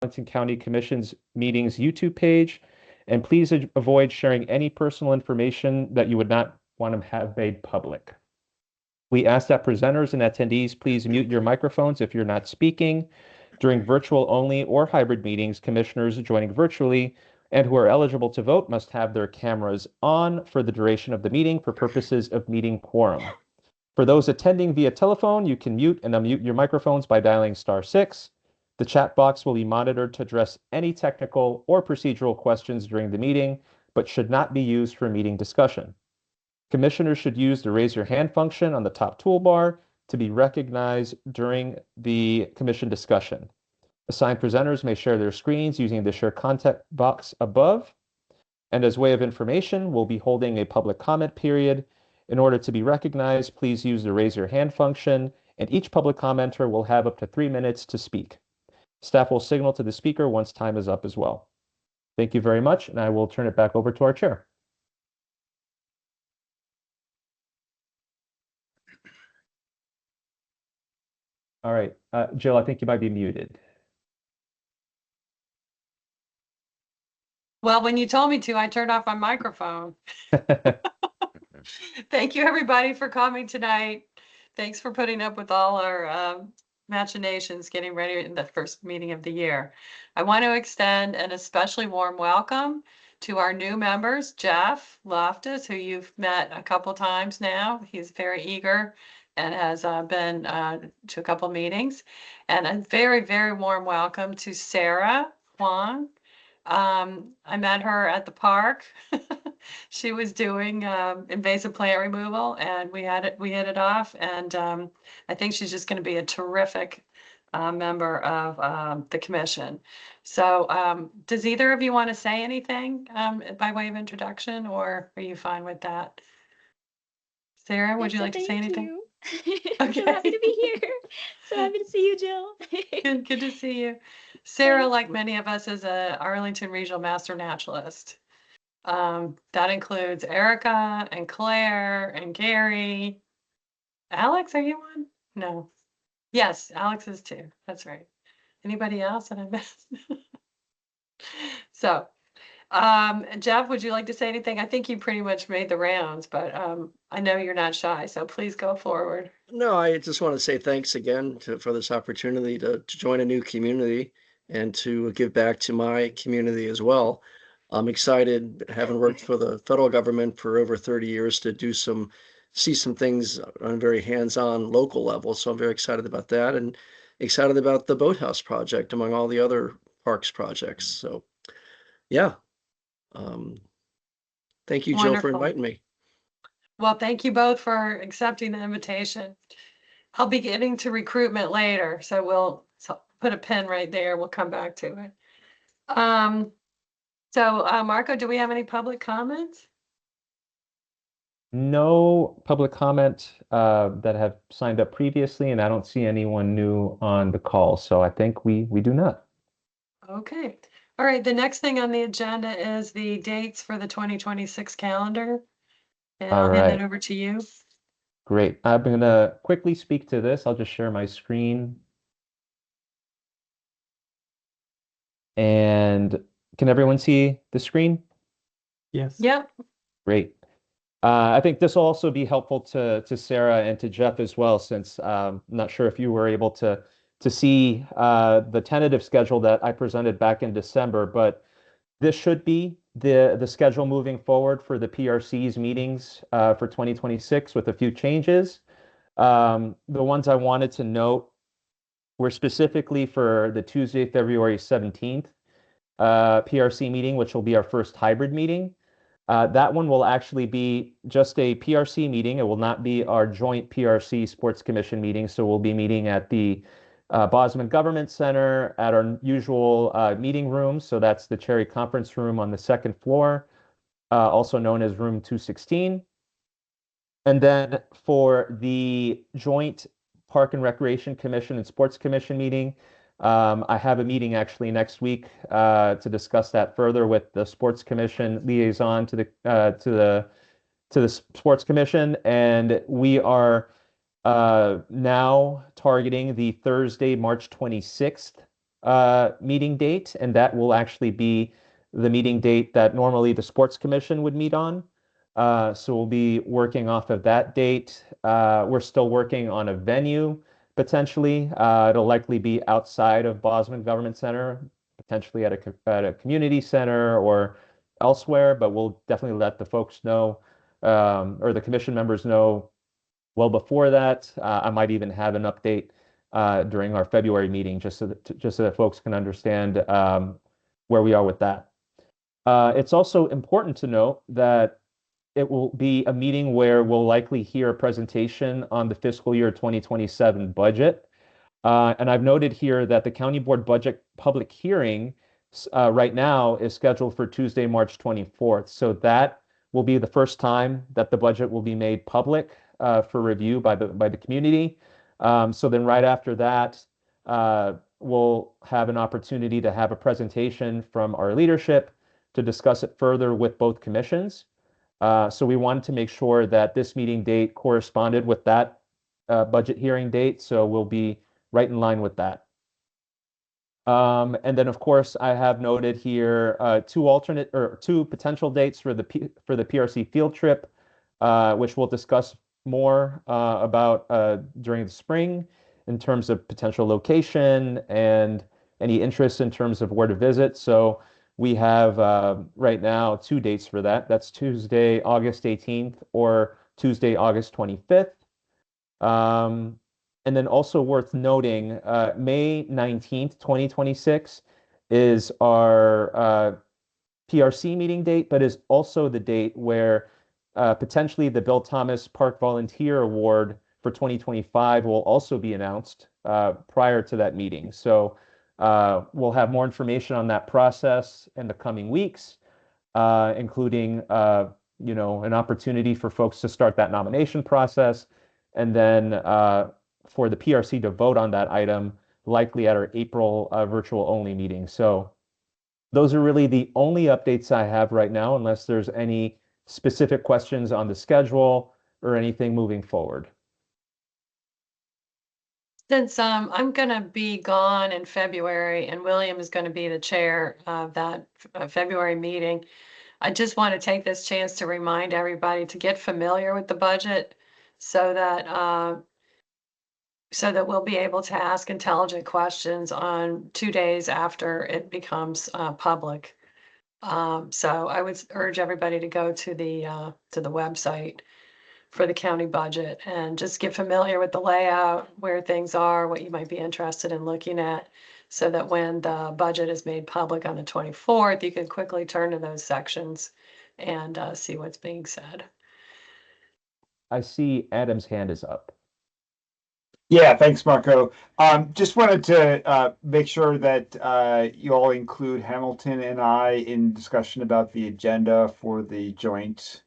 Arlington County Commission's meetings YouTube page, and please avoid sharing any personal information that you would not want to have made public. We ask that presenters and attendees please mute your microphones if you're not speaking. During virtual only or hybrid meetings, commissioners joining virtually and who are eligible to vote must have their cameras on for the duration of the meeting for purposes of meeting quorum. For those attending via telephone, you can mute and unmute your microphones by dialing *6. The chat box will be monitored to address any technical or procedural questions during the meeting, but should not be used for meeting discussion. Commissioners should use the raise your hand function on the top toolbar to be recognized during the commission discussion. Assigned presenters may share their screens using the share content box above. And as way of information, we'll be holding a public comment period. In order to be recognized, please use the raise your hand function, and each public commenter will have up to 3 minutes to speak. Staff will signal to the speaker once time is up as well. Thank you very much, and I will turn it back over to our chair. All right, Jill, I think you might be muted. Well, when you told me to, I turned off my microphone. Thank you, everybody, for coming tonight. Thanks for putting up with all our machinations getting ready in the first meeting of the year. I want to extend an especially warm welcome to our new members, Jeff Loftus, who you've met a couple times now. He's very eager and has been to a couple meetings. And a very, very warm welcome to Sarah Huang. I met her at the park. She was doing invasive plant removal, and we hit it off. And I think she's just going to be a terrific member of the commission. So does either of you want to say anything by way of introduction, or are you fine with that? Sarah, would you like to say anything? Okay. So happy to be here. So happy to see you, Jill. Good to see you. Sarah, like many of us, is a Arlington Regional Master Naturalist. That includes Erica and Claire and Gary. Alex, are you one? No. Yes, Alex is too. That's right. Anybody else that I missed? So, Jeff, would you like to say anything? I think you pretty much made the rounds, but I know you're not shy, so please go forward. No, I just want to say thanks again for this opportunity to join a new community and to give back to my community as well. I'm excited, having worked for the federal government for over 30 years, to see some things on a very hands-on local level. So I'm very excited about that, and excited about the boathouse project among all the other parks projects. So yeah. Thank you, Jill, for inviting me. Well, thank you both for accepting the invitation. I'll be getting to recruitment later, so we'll put a pin right there. We'll come back to it. So Marco, do we have any public comments? No public comment that have signed up previously, and I don't see anyone new on the call, so I think we do not. Okay. All right, the next thing on the agenda is the dates for the 2026 calendar. And I'll hand it over to you. Great. I'm going to quickly speak to this. I'll just share my screen. And can everyone see the screen? Yes. Yep. Great. I think this will also be helpful to Sarah and to Jeff as well, since I'm not sure if you were able to see the tentative schedule that I presented back in December, but this should be the schedule moving forward for the PRC's meetings for 2026 with a few changes. The ones I wanted to note were specifically for the Tuesday, February 17th PRC meeting, which will be our first hybrid meeting. That one will actually be just a PRC meeting. It will not be our joint PRC Sports Commission meeting. So we'll be meeting at the Bosman Government Center at our usual meeting room. So that's the Cherry Conference Room on the second floor, also known as Room 216. And then for the joint Park and Recreation Commission and Sports Commission meeting, I have a meeting actually next week to discuss that further with the Sports Commission liaison to the Sports Commission, and we are now targeting the Thursday, March 26th meeting date, and that will actually be the meeting date that normally the Sports Commission would meet on. So we'll be working off of that date. We're still working on a venue potentially. It'll likely be outside of Bosman Government Center, potentially at a community center or elsewhere, but we'll definitely let the folks know, or the commission members know well before that. I might even have an update during our February meeting, just so that folks can understand where we are with that. It's also important to note that it will be a meeting where we'll likely hear a presentation on the fiscal year 2027 budget. And I've noted here that the County Board budget public hearing right now is scheduled for Tuesday, March 24th. So that will be the first time that the budget will be made public for review by the community. So then right after that, we'll have an opportunity to have a presentation from our leadership to discuss it further with both commissions. So we wanted to make sure that this meeting date corresponded with that budget hearing date. So we'll be right in line with that. And then, of course, I have noted here two potential dates for the PRC field trip, which we'll discuss more about during the spring in terms of potential location and any interest in terms of where to visit. So we have right now 2 dates for that. That's Tuesday, August 18th or Tuesday, August 25th. And then also worth noting, May 19th, 2026 is our PRC meeting date, but is also the date where potentially the Bill Thomas Park Volunteer Award for 2025 will also be announced prior to that meeting. So we'll have more information on that process in the coming weeks, including an opportunity for folks to start that nomination process, and then for the PRC to vote on that item, likely at our April virtual only meeting. So those are really the only updates I have right now, unless there's any specific questions on the schedule or anything moving forward. Since I'm going to be gone in February and William is going to be the chair of that February meeting, I just want to take this chance to remind everybody to get familiar with the budget so that we'll be able to ask intelligent questions on 2 days after it becomes public. So I would urge everybody to go to the website for the county budget and just get familiar with the layout, where things are, what you might be interested in looking at, so that when the budget is made public on the 24th, you can quickly turn to those sections and see what's being said. I see Adam's hand is up. Yeah, thanks, Marco. Just wanted to make sure that you all include Hamilton and I in discussion about the agenda for the joint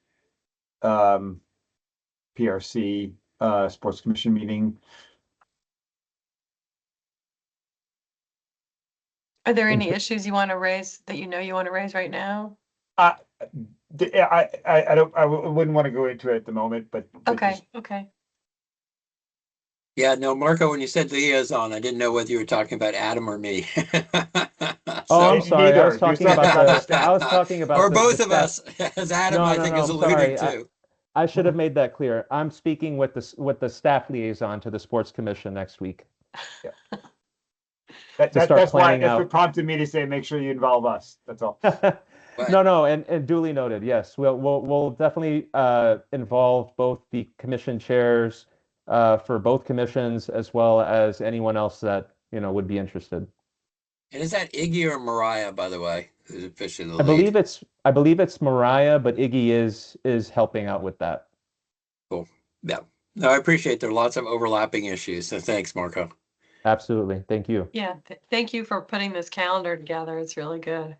PRC Sports Commission meeting. Are there any issues you want to raise that you want to raise right now? I wouldn't want to go into it at the moment, but Okay, just, okay. Yeah, no, Marco, when you said liaison, I didn't know whether you were talking about Adam or me. Oh, I'm So- sorry. I was Neither. talking You're about talking about the I was talking about or the both of staff. us, as Adam, No, I no, think, no, is I'm alluding sorry. to. I should have made that clear. I'm speaking with the staff liaison to the Sports Commission next week. that's start why planning that's out. what prompted me to say make sure you involve us. That's all. No, and duly noted. Yes, we'll definitely involve both the commission chairs for both commissions, as well as anyone else that would be interested. And is that Iggy or Mariah, by the way, who's officially the I lead? believe it's Mariah, but Iggy is helping out with that. Cool. Yeah. No, I appreciate there are lots of overlapping issues. So thanks, Marco. Absolutely. Thank you. Yeah, thank you for putting this calendar together. It's really good.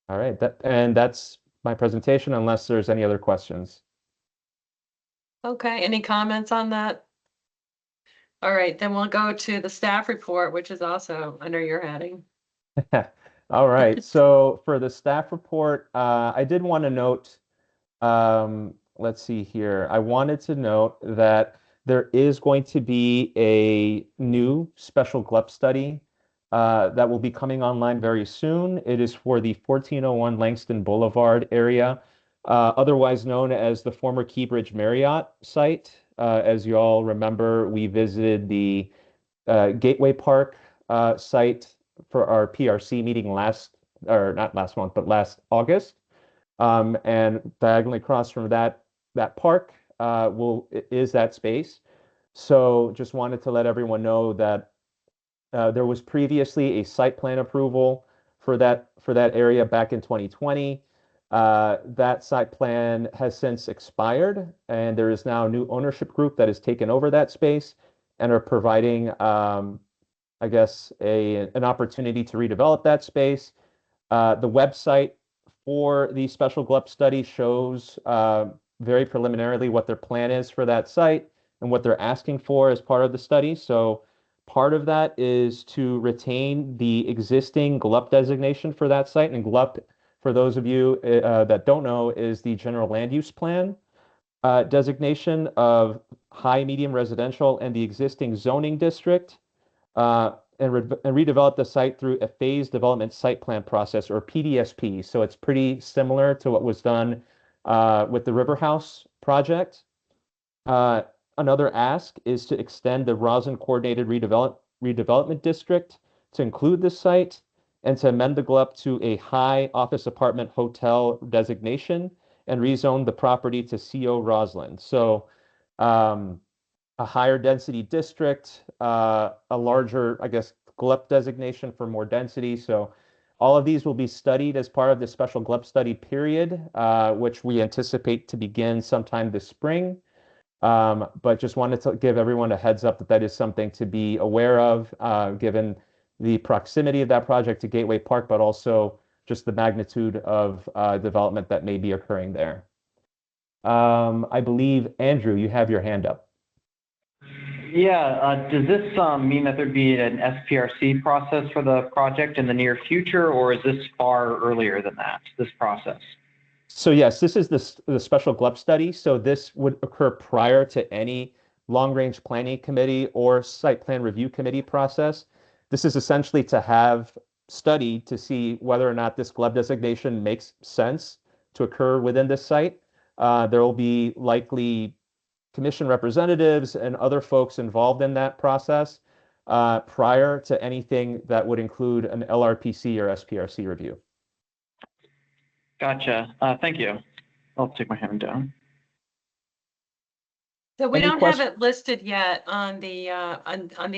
All right. That's my presentation, unless there's any other questions. Okay, any comments on that? All right, then we'll go to the staff report, which is also under your heading. All right. So for the staff report, I did want to note, let's see here. I wanted to note that There is going to be a new special GLUP study that will be coming online very soon. It is for the 1401 Langston Boulevard area, otherwise known as the former Keybridge Marriott site. As you all remember, we visited the Gateway Park site for our PRC meeting not last month, but last August. And diagonally across from that park is that space. So just wanted to let everyone know that there was previously a site plan approval for that area back in 2020. That site plan has since expired, and there is now a new ownership group that has taken over that space and are providing, I guess, an opportunity to redevelop that space. The website for the special GLUP study shows very preliminarily what their plan is for that site and what they're asking for as part of the study. So part of that is to retain the existing GLUP designation for that site. And GLUP, for those of you that don't know, is the general land use plan designation of high, medium residential and the existing zoning district. And redevelop the site through a phased development site plan process, or PDSP. So it's pretty similar to what was done with the River House project. Another ask is to extend the Roslyn Coordinated Redevelopment District to include this site and to amend the GLUP to a high office apartment hotel designation and rezone the property to CO Roslyn. So a higher density district, a larger, I guess, GLUP designation for more density. So all of these will be studied as part of the special GLUP study period, which we anticipate to begin sometime this spring. But just wanted to give everyone a heads up that is something to be aware of, given the proximity of that project to Gateway Park, but also just the magnitude of development that may be occurring there. I believe, Andrew, you have your hand up. Yeah, does this mean that there'd be an SPRC process for the project in the near future, or is this far earlier than that, this process? So yes, this is the special GLUP study. So this would occur prior to any long-range planning committee or site plan review committee process. This is essentially to have studied to see whether or not this GLUP designation makes sense to occur within this site. There will be likely commission representatives and other folks involved in that process prior to anything that would include an LRPC or SPRC review. Gotcha. Thank you. I'll take my hand down. So we Any don't have it listed yet on the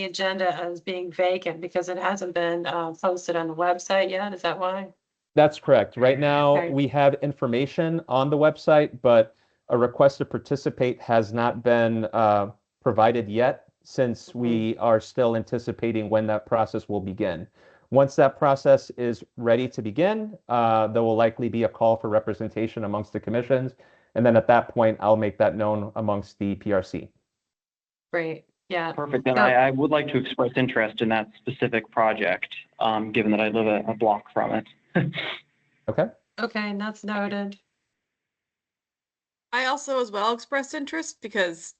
agenda as being vacant because it hasn't been posted on the website yet. Is that why? That's correct. Right now, Okay. we have information on the website, but a request to participate has not been provided yet, since we are still anticipating when that process will begin. Once that process is ready to begin, there will likely be a call for representation amongst the commissions. And then at that point, I'll make that known amongst the PRC. Great. Yeah. Perfect. And So- I would like to express interest in that specific project, given that I live a block from it. Okay. Okay, and that's noted. I also as well expressed interest because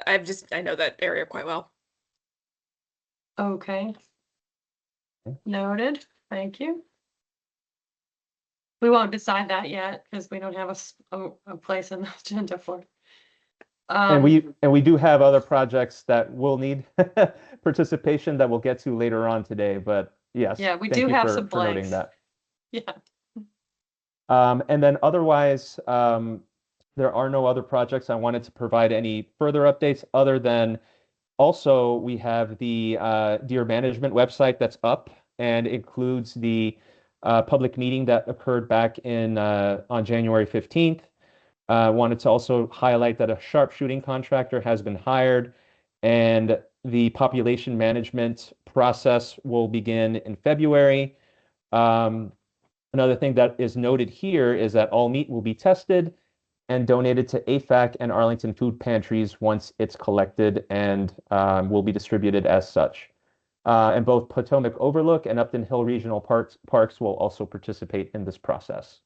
I know that area quite well. Okay. Noted. Thank you. We won't decide that yet because we don't have a place on the agenda for it. And we do have other projects that will need participation that we'll get to later on today. But yes, Yeah, we thank do you have for some noting blanks. that. Yeah. And then otherwise, there are no other projects. I wanted to provide any further updates other than also we have the Deer Management website that's up and includes the public meeting that occurred back in on January 15th. Wanted to also highlight that a sharpshooting contractor has been hired and the population management process will begin in February. Another thing that is noted here is that all meat will be tested and donated to AFAC and Arlington food pantries once it's collected and will be distributed as such. And both Potomac Overlook and Upton Hill Regional Parks will also participate in this process.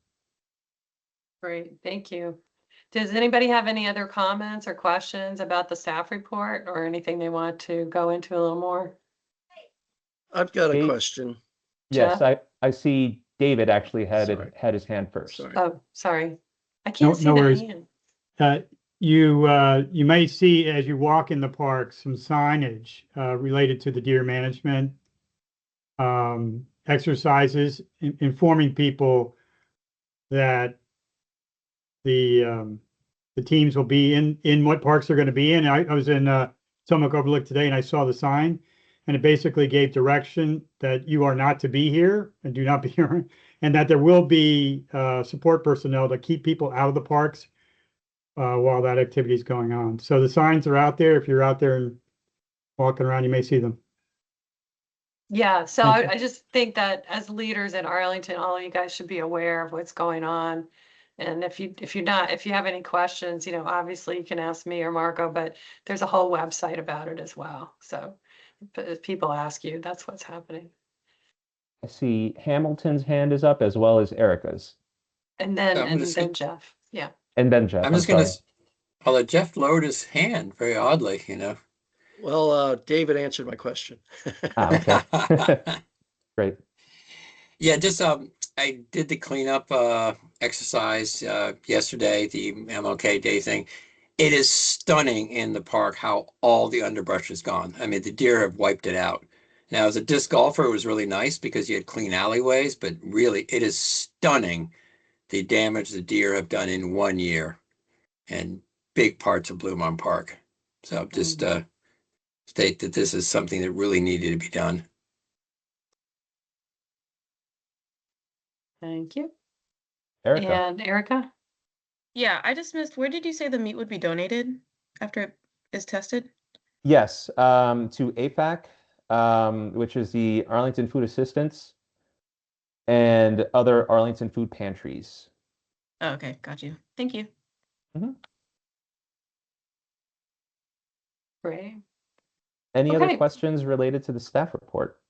Great. Thank you. Does anybody have any other comments or questions about the staff report or anything they want to go into a little more? I've got a Dave? question. Yes, Jeff? I see David actually Sorry. had his hand first. Sorry. Oh, sorry. I can't see no the worries. hand. You may see as you walk in the park some signage related to the deer management exercises, informing people that the teams will be in what parks they're going to be in. I was in Tillamook Overlook today and I saw the sign, and it basically gave direction that you are not to be here and do not be here, and that there will be support personnel to keep people out of the parks while that activity is going on. So the signs are out there. If you're out there and walking around, you may see them. Yeah, so Thank you. I just think that as leaders in Arlington, all of you guys should be aware of what's going on. And if you have any questions, obviously you can ask me or Marco, but there's a whole website about it as well. So if people ask you, that's what's happening. I see Hamilton's hand is up as well as Erica's. And then I'm gonna say- then Jeff. Yeah. And then Jeff, I'm just sorry. gonna, although Jeff lowered his hand very oddly, Well, David answered my question. Okay. Great. Yeah, just I did the cleanup exercise yesterday, the MLK Day thing. It is stunning in the park how all the underbrush is gone. I mean, the deer have wiped it out. Now, as a disc golfer, it was really nice because you had clean alleyways, but really, it is stunning the damage the deer have done in 1 year and big parts of Blue Mountain Park. So just state that this is something that really needed to be done. Thank you. Erica. And Erica? Yeah, I just missed, where did you say the meat would be donated after it is tested? Yes, to AFAC, which is the Arlington Food Assistance, and other Arlington food pantries. Oh, okay, got you. Thank you. Great. Any other Okay. questions related to the staff report?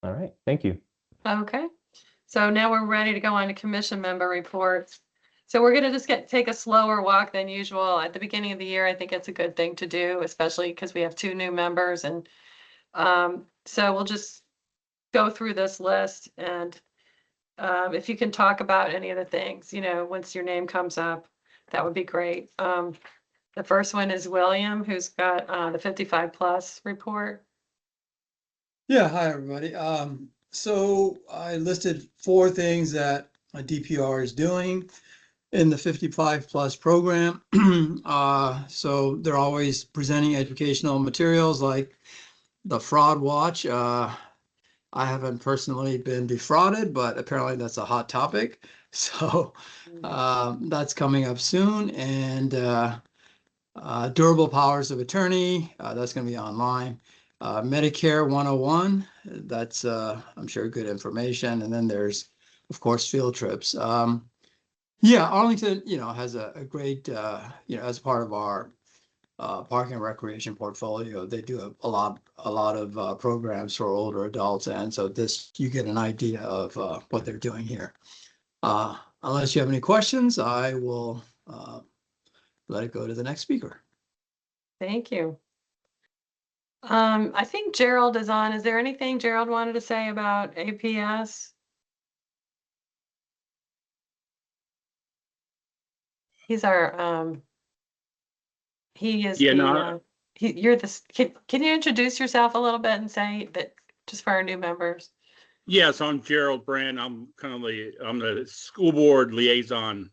All right, thank you. Okay. So now we're ready to go on to commission member reports. So we're going to just take a slower walk than usual. At the beginning of the year, I think it's a good thing to do, especially because we have 2 new members. And so we'll just go through this list. And if you can talk about any of the things, once your name comes up, that would be great. The first one is William, who's got the 55 plus report. Yeah, hi everybody. So I listed 4 things that a DPR is doing in the 55 plus program. So they're always presenting educational materials like the fraud watch. I haven't personally been defrauded, but apparently that's a hot topic. So that's coming up soon. And durable powers of attorney, that's going to be online. Medicare 101, that's I'm sure good information. And then there's, of course, field trips. Yeah, Arlington, has a great, as part of our park and recreation portfolio, they do a lot of programs for older adults. And so you get an idea of what they're doing here. Unless you have any questions, I will let it go to the next speaker. Thank you. I think Gerald is on. Is there anything Gerald wanted to say about APS? He's our, he is Yeah, the, no. you're the, can you introduce yourself a little bit and say that just for our new members? Yes, I'm Gerald Brand. I'm the school board liaison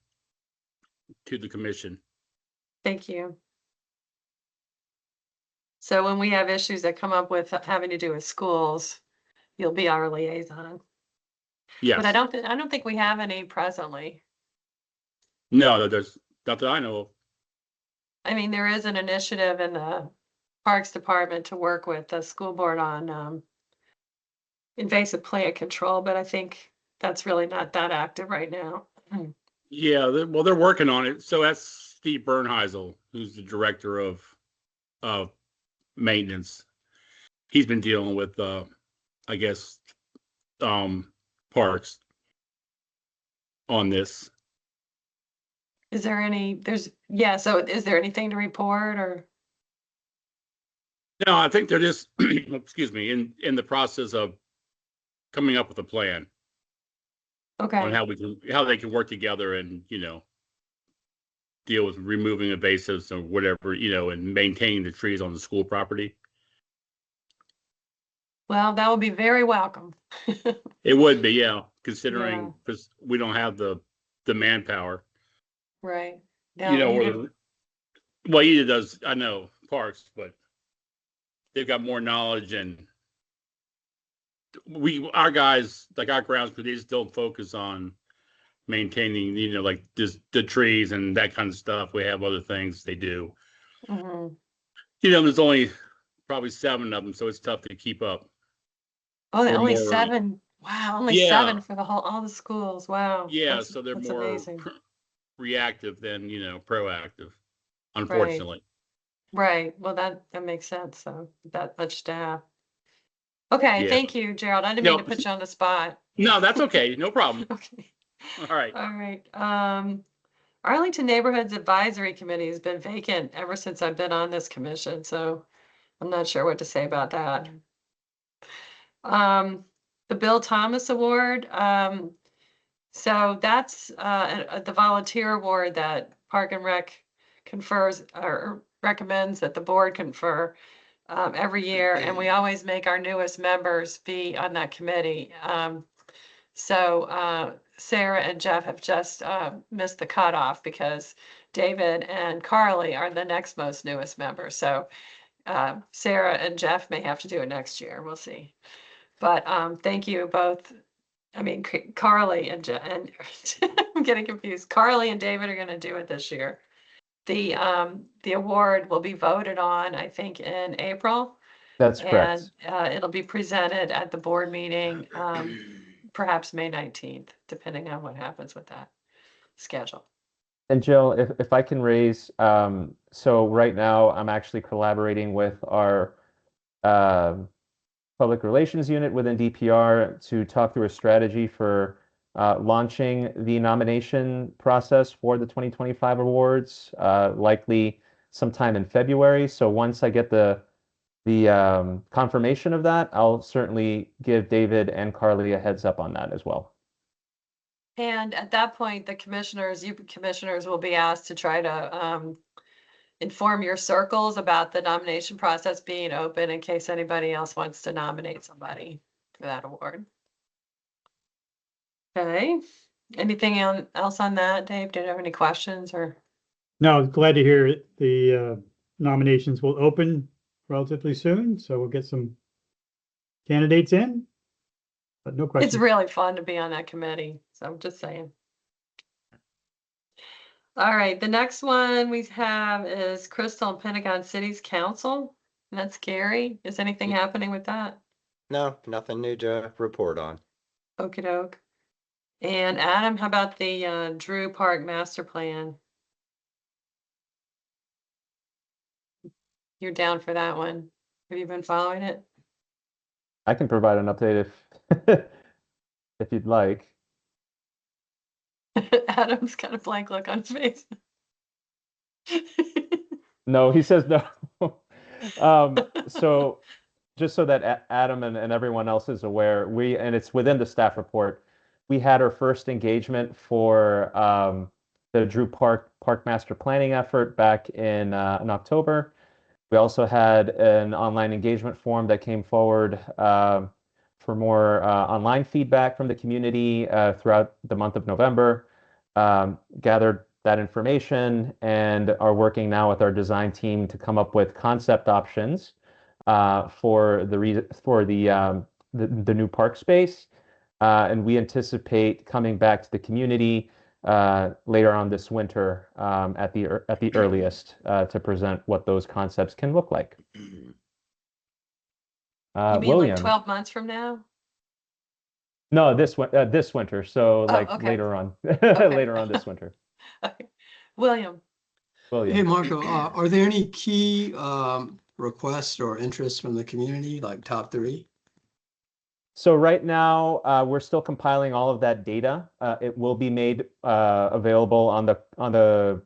to the commission. Thank you. So when we have issues that come up with having to do with schools, you'll be our liaison. Yes. But I don't think we have any presently. No, there's not that I know of. I mean, there is an initiative in the Parks Department to work with the school board on invasive plant control, but I think that's really not that active right now. Yeah, they're working on it. So that's Steve Bernheisel, who's the director of maintenance. He's been dealing with, I guess, parks. on this. Is there any, so is there anything to report or? No, I think they're just, excuse me, in the process of coming up with a plan on Okay, how they can work together and, deal with removing invasives or whatever, and maintaining the trees on the school property. well, that would be very welcome. It would be, yeah, considering because we don't have the manpower. Right. Well, Eda does, I know, parks, but they've got more knowledge, and our guys, like our grounds crew, they just don't focus on maintaining, like the trees and that kind of stuff. We have other things they do. Mhm. There's only probably 7 of them, so it's tough to keep up. Oh, Or only more. 7. Wow, only Yeah. 7 for all the schools. Wow. Yeah, so they're that's more amazing. reactive than, proactive, unfortunately. Right. Well, that makes sense. So that much staff. Okay, Yeah. thank you, Gerald. I didn't mean to put you on the spot. No, that's okay. No problem. Okay. All right. All right. Arlington Neighborhoods Advisory Committee has been vacant ever since I've been on this commission, so I'm not sure what to say about that. The Bill Thomas Award. So that's the volunteer award that Park and Rec confers or recommends that the board confer every year, and we always make our newest members be on that committee. So Sarah and Jeff have just missed the cutoff because David and Carly are the next most newest members. So Sarah and Jeff may have to do it next year. We'll see. But thank you both. I mean, Carly and I'm getting confused. Carly and David are going to do it this year. The award will be voted on, I think, in April. That's correct. And it'll be presented at the board meeting, perhaps May 19th, depending on what happens with that schedule. And Jill, if I can raise, so right now I'm actually collaborating with our public relations unit within DPR to talk through a strategy for launching the nomination process for the 2025 awards, likely sometime in February. So once I get the confirmation of that, I'll certainly give David and Carly a heads up on that as well. And at that point, the you commissioners will be asked to try to inform your circles about the nomination process being open in case anybody else wants to nominate somebody for that award. Okay. Anything else on that, Dave? Did you have any questions or? No, glad to hear it. The nominations will open relatively soon, so we'll get some candidates in, but no questions. It's really fun to be on that committee, so I'm just saying. All right, the next one we have is Crystal and Pentagon Cities Council. And that's Gary. Is anything happening with that? No, nothing new to report on. Okie doke. And Adam, how about the Drew Park Master Plan? You're down for that one. Have you been following it? I can provide an update if if you'd like. Adam's got a blank look on his face. No, he says no. So just so that Adam and everyone else is aware, and it's within the staff report, we had our first engagement for the Drew Park Master Planning effort back in October. We also had an online engagement form that came forward for more online feedback from the community throughout the month of November. Gathered that information and are working now with our design team to come up with concept options for the new park space. And we anticipate coming back to the community later on this winter at the earliest to present what those concepts can look like. You mean William, like 12 months from now? no, this winter. So like okay. later on, Okay. later on this winter. Okay. William. Hey, Marco, are there any key requests or interests from the community, like top 3? So right now, we're still compiling all of that data. It will be made available on the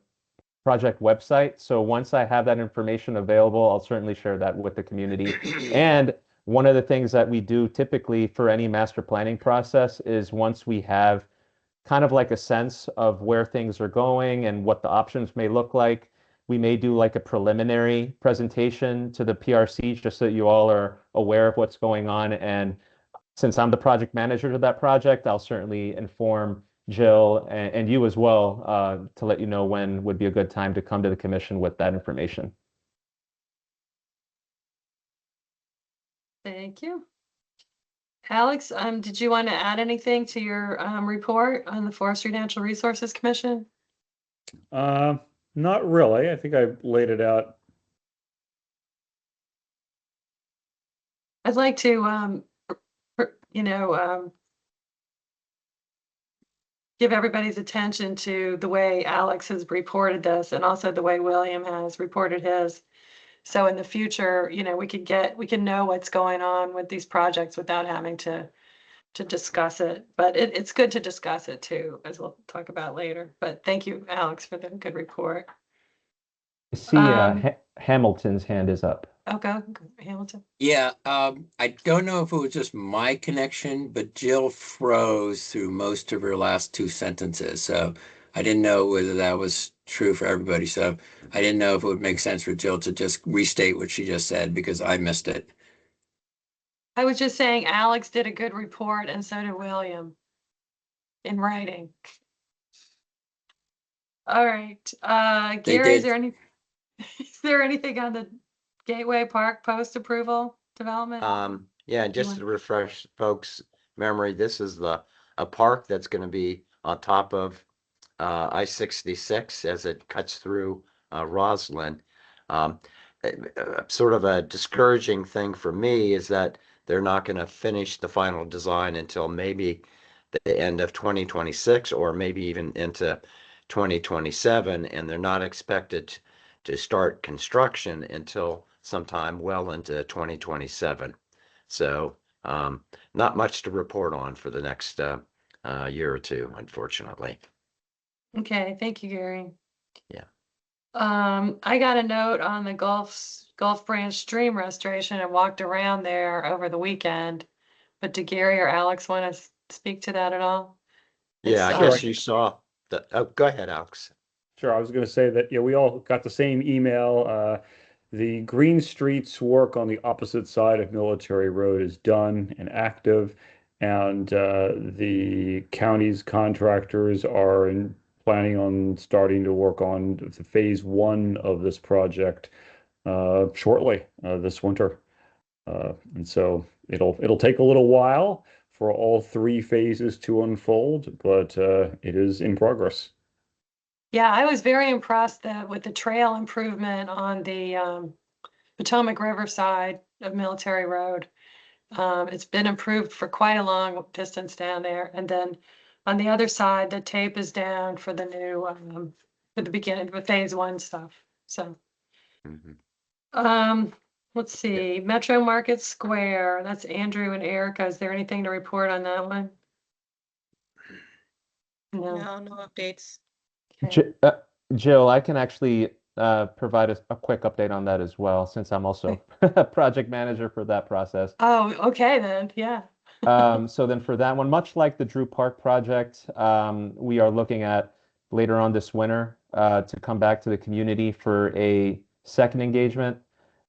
project website. So once I have that information available, I'll certainly share that with the community. And one of the things that we do typically for any master planning process is once we have kind of like a sense of where things are going and what the options may look like, we may do like a preliminary presentation to the PRC just so that you all are aware of what's going on. And since I'm the project manager to that project, I'll certainly inform Jill and you as well to let you know when would be a good time to come to the commission with that information. Thank you. Alex, did you want to add anything to your report on the Forestry Natural Resources Commission? Not really. I think I laid it out. I'd like to, give everybody's attention to the way Alex has reported this and also the way William has reported his. So in the future, we can know what's going on with these projects without having to discuss it. But it's good to discuss it too, as we'll talk about later. But thank you, Alex, for the good report. I see Hamilton's hand is up. Okay, Hamilton. Yeah, I don't know if it was just my connection, but Jill froze through most of her last two sentences. So I didn't know whether that was true for everybody. So I didn't know if it would make sense for Jill to just restate what she just said because I missed it. I was just saying Alex did a good report and so did William in writing. All right. Gary, is there anything on the Gateway Park post approval development? Yeah, just to refresh folks' memory, this is a park that's going to be on top of I-66 as it cuts through Roslyn. Sort of a discouraging thing for me is that they're not going to finish the final design until maybe the end of 2026 or maybe even into 2027, and they're not expected to start construction until sometime well into 2027. So not much to report on for the next year or two, unfortunately. Okay, thank you, Gary. Yeah. I got a note on the Gulf Branch stream restoration and walked around there over the weekend. But do Gary or Alex want to speak to that at all? Yeah, I guess you saw that. Oh, go ahead, Alex. Sure. I was going to say that, we all got the same email. The Green Streets work on the opposite side of Military Road is done and active, and the county's contractors are planning on starting to work on the phase 1 of this project shortly this winter. And so it'll take a little while for all 3 phases to unfold, but it is in progress. Yeah, I was very impressed with the trail improvement on the Potomac River side of Military Road. It's been improved for quite a long distance down there. And then on the other side, the tape is down for the new, for the beginning, with phase 1 stuff. So, let's see, Metro Market Square, that's Andrew and Erica. Is there anything to report on that one? No, no updates. Okay. Jill, I can actually provide a quick update on that as well, since I'm also a project manager for that process. Oh, okay then, yeah. So then for that one, much like the Drew Park project, we are looking at later on this winter to come back to the community for a second engagement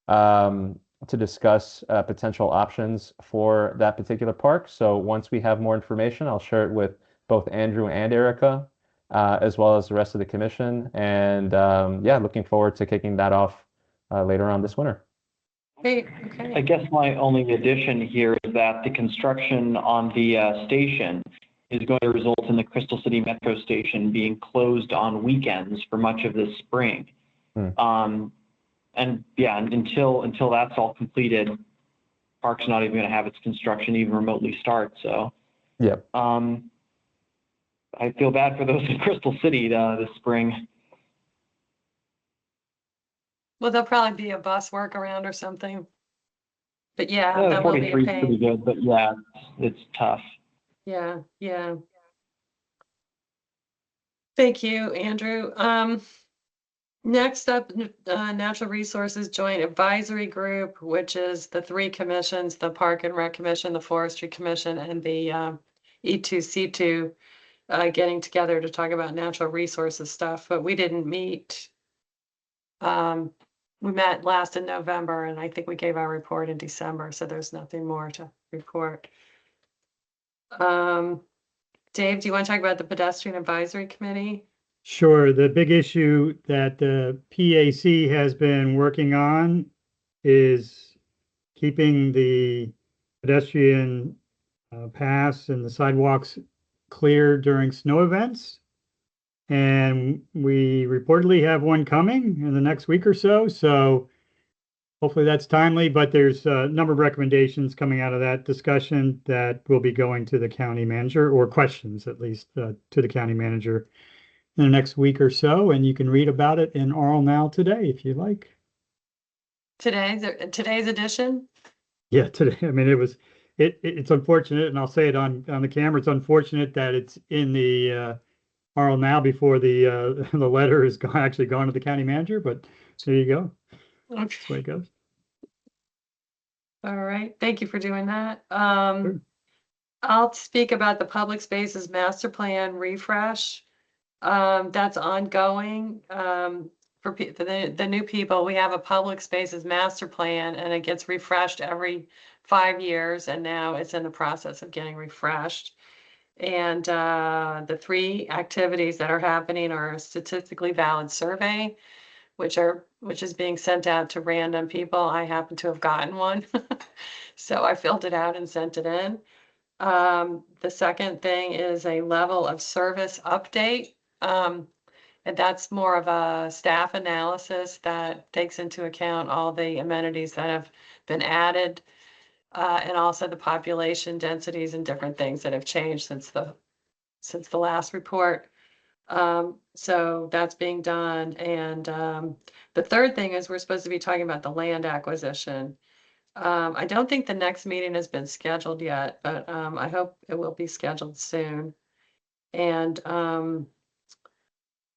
to discuss potential options for that particular park. So once we have more information, I'll share it with both Andrew and Erica, as well as the rest of the commission. And yeah, looking forward to kicking that off later on this winter. Great, okay. I guess my only addition here is that the construction on the station is going to result in the Crystal City Metro Station being closed on weekends for much of this spring. And yeah, until that's all completed, park's not even going to have its construction even remotely start. So yeah, I feel bad for those in Crystal City this spring. Well, there'll probably be a bus workaround or something. But yeah, that will be a 43 is pretty pain. good, but yeah, it's tough. Yeah, yeah. Thank you, Andrew. Next up, Natural Resources Joint Advisory Group, which is the three commissions, the Park and Rec Commission, the Forestry Commission, and the E2C2 getting together to talk about natural resources stuff, but we didn't meet. We met last in November, and I think we gave our report in December, so there's nothing more to report. Dave, do you want to talk about the Pedestrian Advisory Committee? Sure. The big issue that the PAC has been working on is keeping the pedestrian paths and the sidewalks clear during snow events. And we reportedly have one coming in the next week or so. So hopefully that's timely, but there's a number of recommendations coming out of that discussion that will be going to the county manager, or questions at least to the county manager in the next week or so. And you can read about it in Oral Now today if you like. Today's edition? Yeah, today. I mean, it's unfortunate, and I'll say it on the camera. It's unfortunate that it's in the Oral Now before the the letter is actually gone to the county manager, but there you go. Okay. That's the way it goes. All right, thank you for doing that. Sure. I'll speak about the Public Spaces Master Plan refresh. That's ongoing. For the new people, we have a Public Spaces Master Plan, and it gets refreshed every 5 years, and now it's in the process of getting refreshed. And the three activities that are happening are a statistically valid survey, which is being sent out to random people. I happen to have gotten one. So I filled it out and sent it in. The second thing is a level of service update. And that's more of a staff analysis that takes into account all the amenities that have been added, and also the population densities and different things that have changed since the last report. So that's being done. And the third thing is we're supposed to be talking about the land acquisition. I don't think the next meeting has been scheduled yet, but I hope it will be scheduled soon. And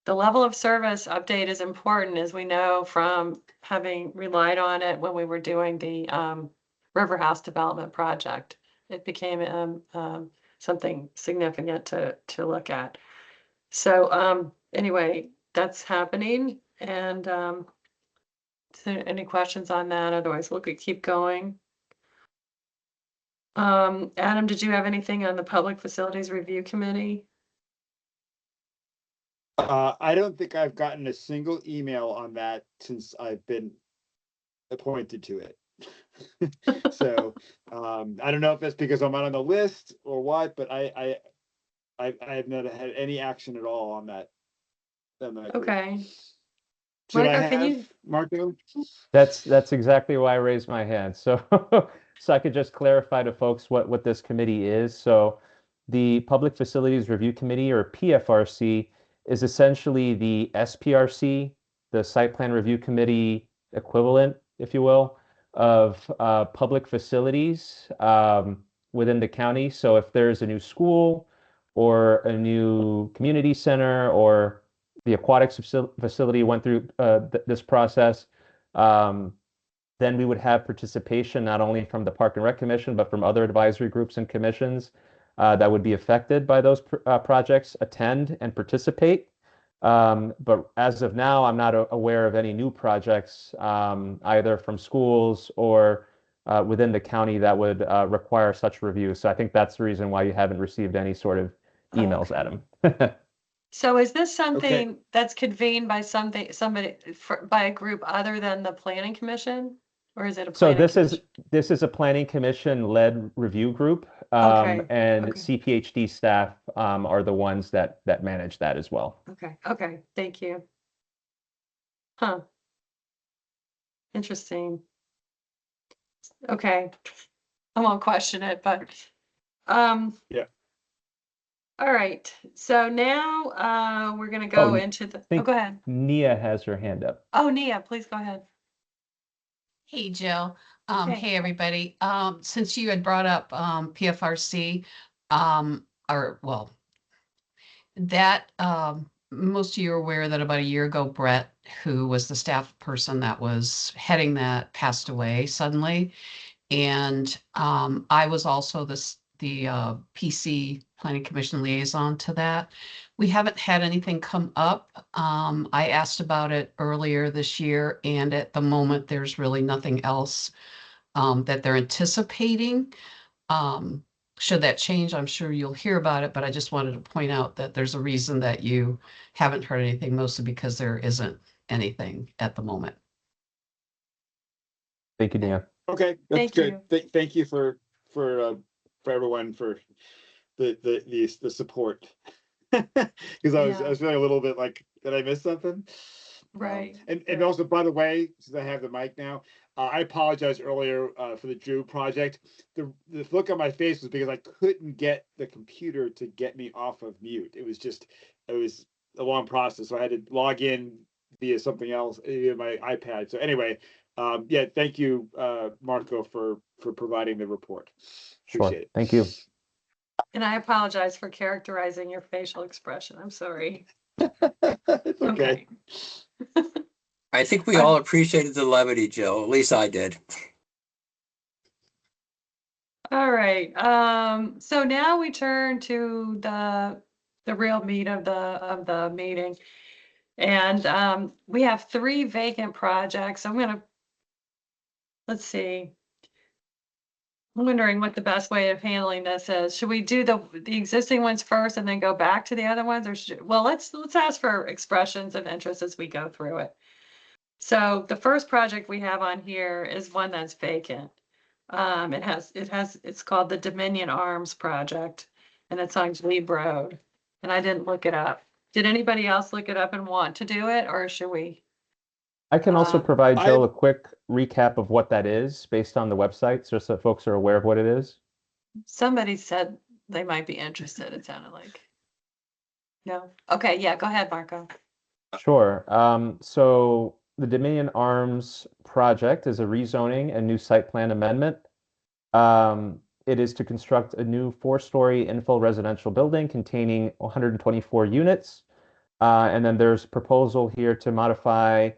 the level of service update is important, as we know from having relied on it when we were doing the River House development project. It became something significant to look at. So anyway, that's happening. And is there any questions on that? Otherwise, we'll keep going. Adam, did you have anything on the Public Facilities Review Committee? I don't think I've gotten a single email on that since I've been appointed to it. So I don't know if that's because I'm not on the list or what, but I have not had any action at all on that. Group. Okay. Should Marco, I have, can you? Marco? That's exactly why I raised my hand. So so I could just clarify to folks what this committee is. So the Public Facilities Review Committee, or PFRC, is essentially the SPRC, the Site Plan Review Committee equivalent, if you will, of public facilities within the county. So if there's a new school or a new community center, or the aquatics facility went through this process, then we would have participation not only from the Park and Rec Commission, but from other advisory groups and commissions that would be affected by those projects attend and participate. But as of now, I'm not aware of any new projects, either from schools or within the county, that would require such review. So I think that's the reason why you haven't received any sort of emails, Adam. So is this something that's convened by somebody by a group other than the Planning Commission? Or is it a So planning this is a Planning Commission led review group, Okay, and okay. CPHD staff are the ones that manage that as well. Okay, thank you. Huh. Interesting. Okay. I won't question it, but Yeah. All right. So now we're gonna go into the think go ahead. Nia has her hand up. Oh, Nia, please go ahead. Hey, Jill. Okay. Hey, everybody. Since you had brought up, PFRC, or well, that, most of you are aware that about a year ago, Brett, who was the staff person that was heading that, passed away suddenly. And, I was also the PC Planning Commission liaison to that. We haven't had anything come up. I asked about it earlier this year, and at the moment, there's really nothing else that they're anticipating. Should that change, I'm sure you'll hear about it, but I just wanted to point out that there's a reason that you haven't heard anything, mostly because there isn't anything at the moment. Thank you, Dan. Okay, that's Thank good. you. Thank you for everyone for the support. Because I Yeah. was feeling a little bit like, did I miss something? Right. And also, by the way, since I have the mic now, I apologize earlier for the Drew project. The look on my face was because I couldn't get the computer to get me off of mute. It was a long process, so I had to log in via something else, via my iPad. So anyway, yeah, thank you, Marco, for providing the report. Sure. Appreciate it. Thank you. And I apologize for characterizing your facial expression. I'm sorry. It's okay. I think we all appreciated the levity, Jill. At least I did. All right. So now we turn to the real meat of the meeting. And we have 3 vacant projects. Let's see. I'm wondering what the best way of handling this is. Should we do the existing ones first and then go back to the other ones, or well, let's ask for expressions of interest as we go through it. So the first project we have on here is one that's vacant. It's called the Dominion Arms Project, and it's on Glebe Road. And I didn't look it up. Did anybody else look it up and want to do it, or should we? I can also Uh, provide Jill a quick recap of what that is based on the website, just so folks are aware of what it is. Somebody said they might be interested, it sounded like. No? Okay, yeah, go ahead, Marco. Sure. So the Dominion Arms project is a rezoning and new site plan amendment. It is to construct a new 4-story infill residential building containing 124 units. And then there's proposal here to modify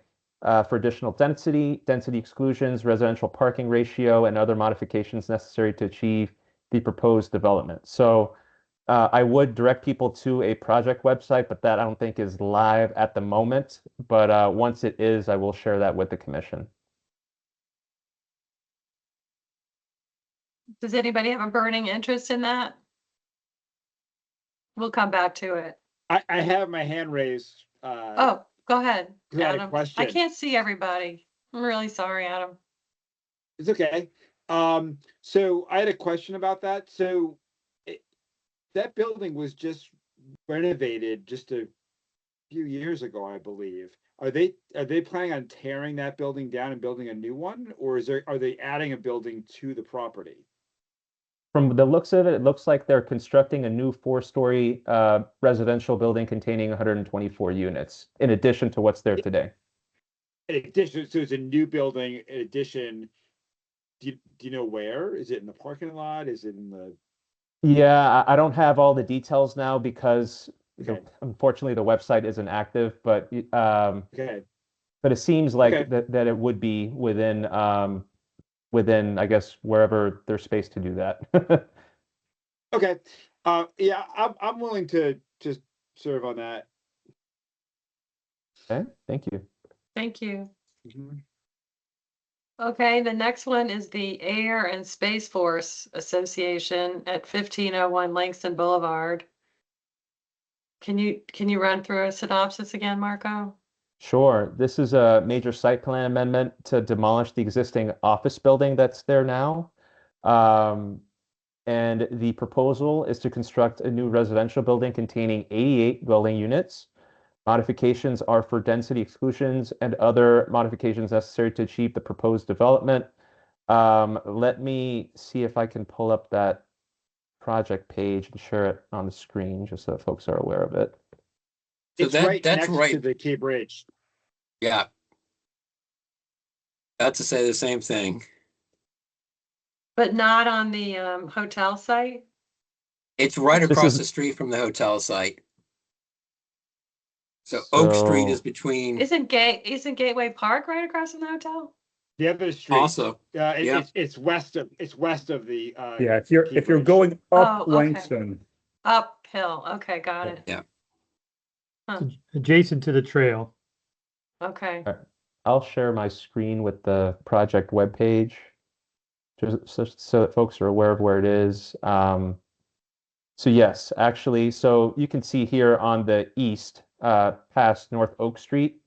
for additional density exclusions, residential parking ratio, and other modifications necessary to achieve the proposed development. So I would direct people to a project website, but that I don't think is live at the moment. But once it is, I will share that with the commission. Does anybody have a burning interest in that? We'll come back to it. I have my hand raised. Oh, go ahead, I had a Adam. question. I can't see everybody. I'm really sorry, Adam. It's okay. So I had a question about that. So that building was just renovated just a few years ago, I believe. Are they planning on tearing that building down and building a new one, or are they adding a building to the property? From the looks of it, it looks like they're constructing a new 4-story residential building containing 124 units, in addition to what's there today. In addition, so it's a new building. In addition, do you know where? Is it in the parking lot? Is it in the? Yeah, I don't have all the details now because Okay. unfortunately the website isn't active, but Okay. but it seems like Okay. that it would be within, I guess, wherever there's space to do that. Okay. Yeah, I'm willing to just serve on that. Okay, thank you. Thank you. Mhm. Okay, the next one is the Air and Space Force Association at 1501 Langston Boulevard. Can you run through a synopsis again, Marco? Sure. This is a major site plan amendment to demolish the existing office building that's there now. And the proposal is to construct a new residential building containing 88 dwelling units. Modifications are for density exclusions and other modifications necessary to achieve the proposed development. Let me see if I can pull up that project page and share it on the screen just so that folks are aware of it. So It's that's right next to right. the Key Bridge. Yeah. About to say the same thing. But not on the hotel site? It's right This across is- the street from the hotel site. So Oak Street is between, Isn't Gateway Park right across from the hotel? The other street. also, yeah. It's west of the. Yeah, if you're Cambridge. going up Oh, okay. Langston, Uphill. Okay, got it. Yeah. Adjacent to the trail. Okay. I'll share my screen with the project webpage, just so that folks are aware of where it is. So yes, actually, so you can see here on the east, past North Oak Street,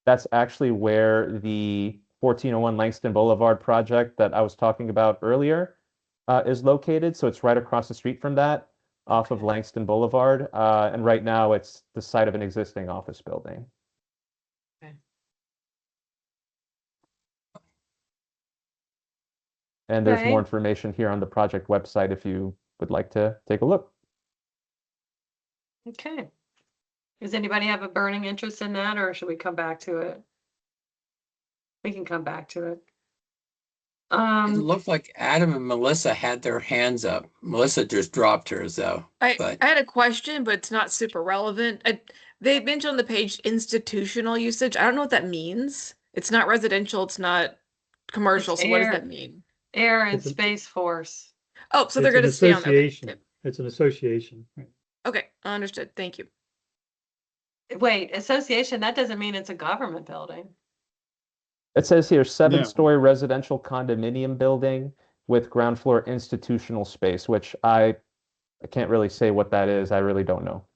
that's actually where the 1401 Langston Boulevard project that I was talking about earlier is located. So it's right across the street from that, off of Langston Boulevard. And right now it's the site of an existing office building. Okay. And there's more Okay. information here on the project website if you would like to take a look. Okay. Does anybody have a burning interest in that, or should we come back to it? We can come back to it. It looked like Adam and Melissa had their hands up. Melissa just dropped hers though. I But had a question, but it's not super relevant. They mentioned on the page institutional usage. I don't know what that means. It's not residential. It's not commercial. It's So what does air. that mean? Air and It's a- Space Force. Oh, so they're It's an going to stay on there. Okay, association. good. It's an association. Right. Okay, understood. Thank you. Wait, association, that doesn't mean it's a government building. It says here, No. 7-story residential condominium building with ground floor institutional space, which I can't really say what that is. I really don't know.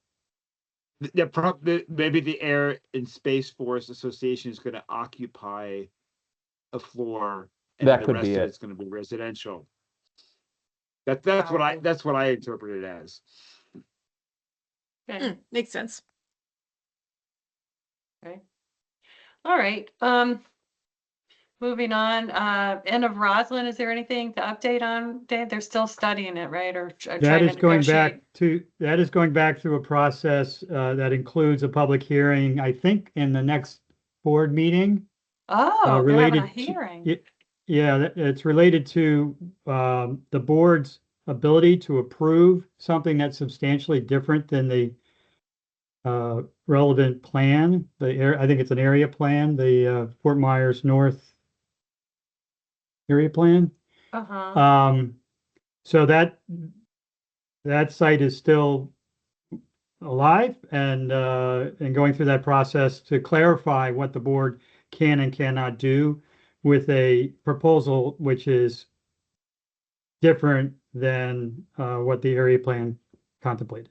Maybe the Air and Space Force Association is going to occupy a floor, and That the could rest be of it. it's going to be residential. That's what I interpret it as. Okay. Makes sense. Okay. All right. Moving on, Inn of Roslyn, is there anything to update on? They're still studying it, right? Or That trying is to going negotiate? back through a process that includes a public hearing, I think, in the next board meeting. Oh, they're having a related to- hearing. Yeah, it's related to the board's ability to approve something that's substantially different than the relevant plan. I think it's an area plan, the Fort Myers North area plan. Uh-huh. So that site is still alive and going through that process to clarify what the board can and cannot do with a proposal which is different than what the area plan contemplated.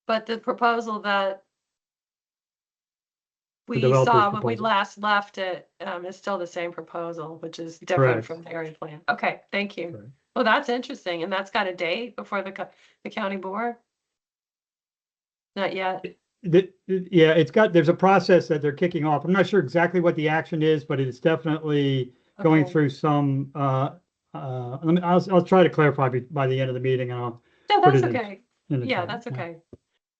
But the proposal that we developer's saw when we proposal. last left it is still the same proposal, which is different Correct. from the area plan. Okay, thank you. Correct. Well, that's interesting. And that's got a date before the county board? Not yet. Yeah, there's a process that they're kicking off. I'm not sure exactly what the action is, but it's definitely going Okay. through some, I'll try to clarify by the end of the meeting and I'll No, put that's it in- okay. in the Yeah, chat. that's okay.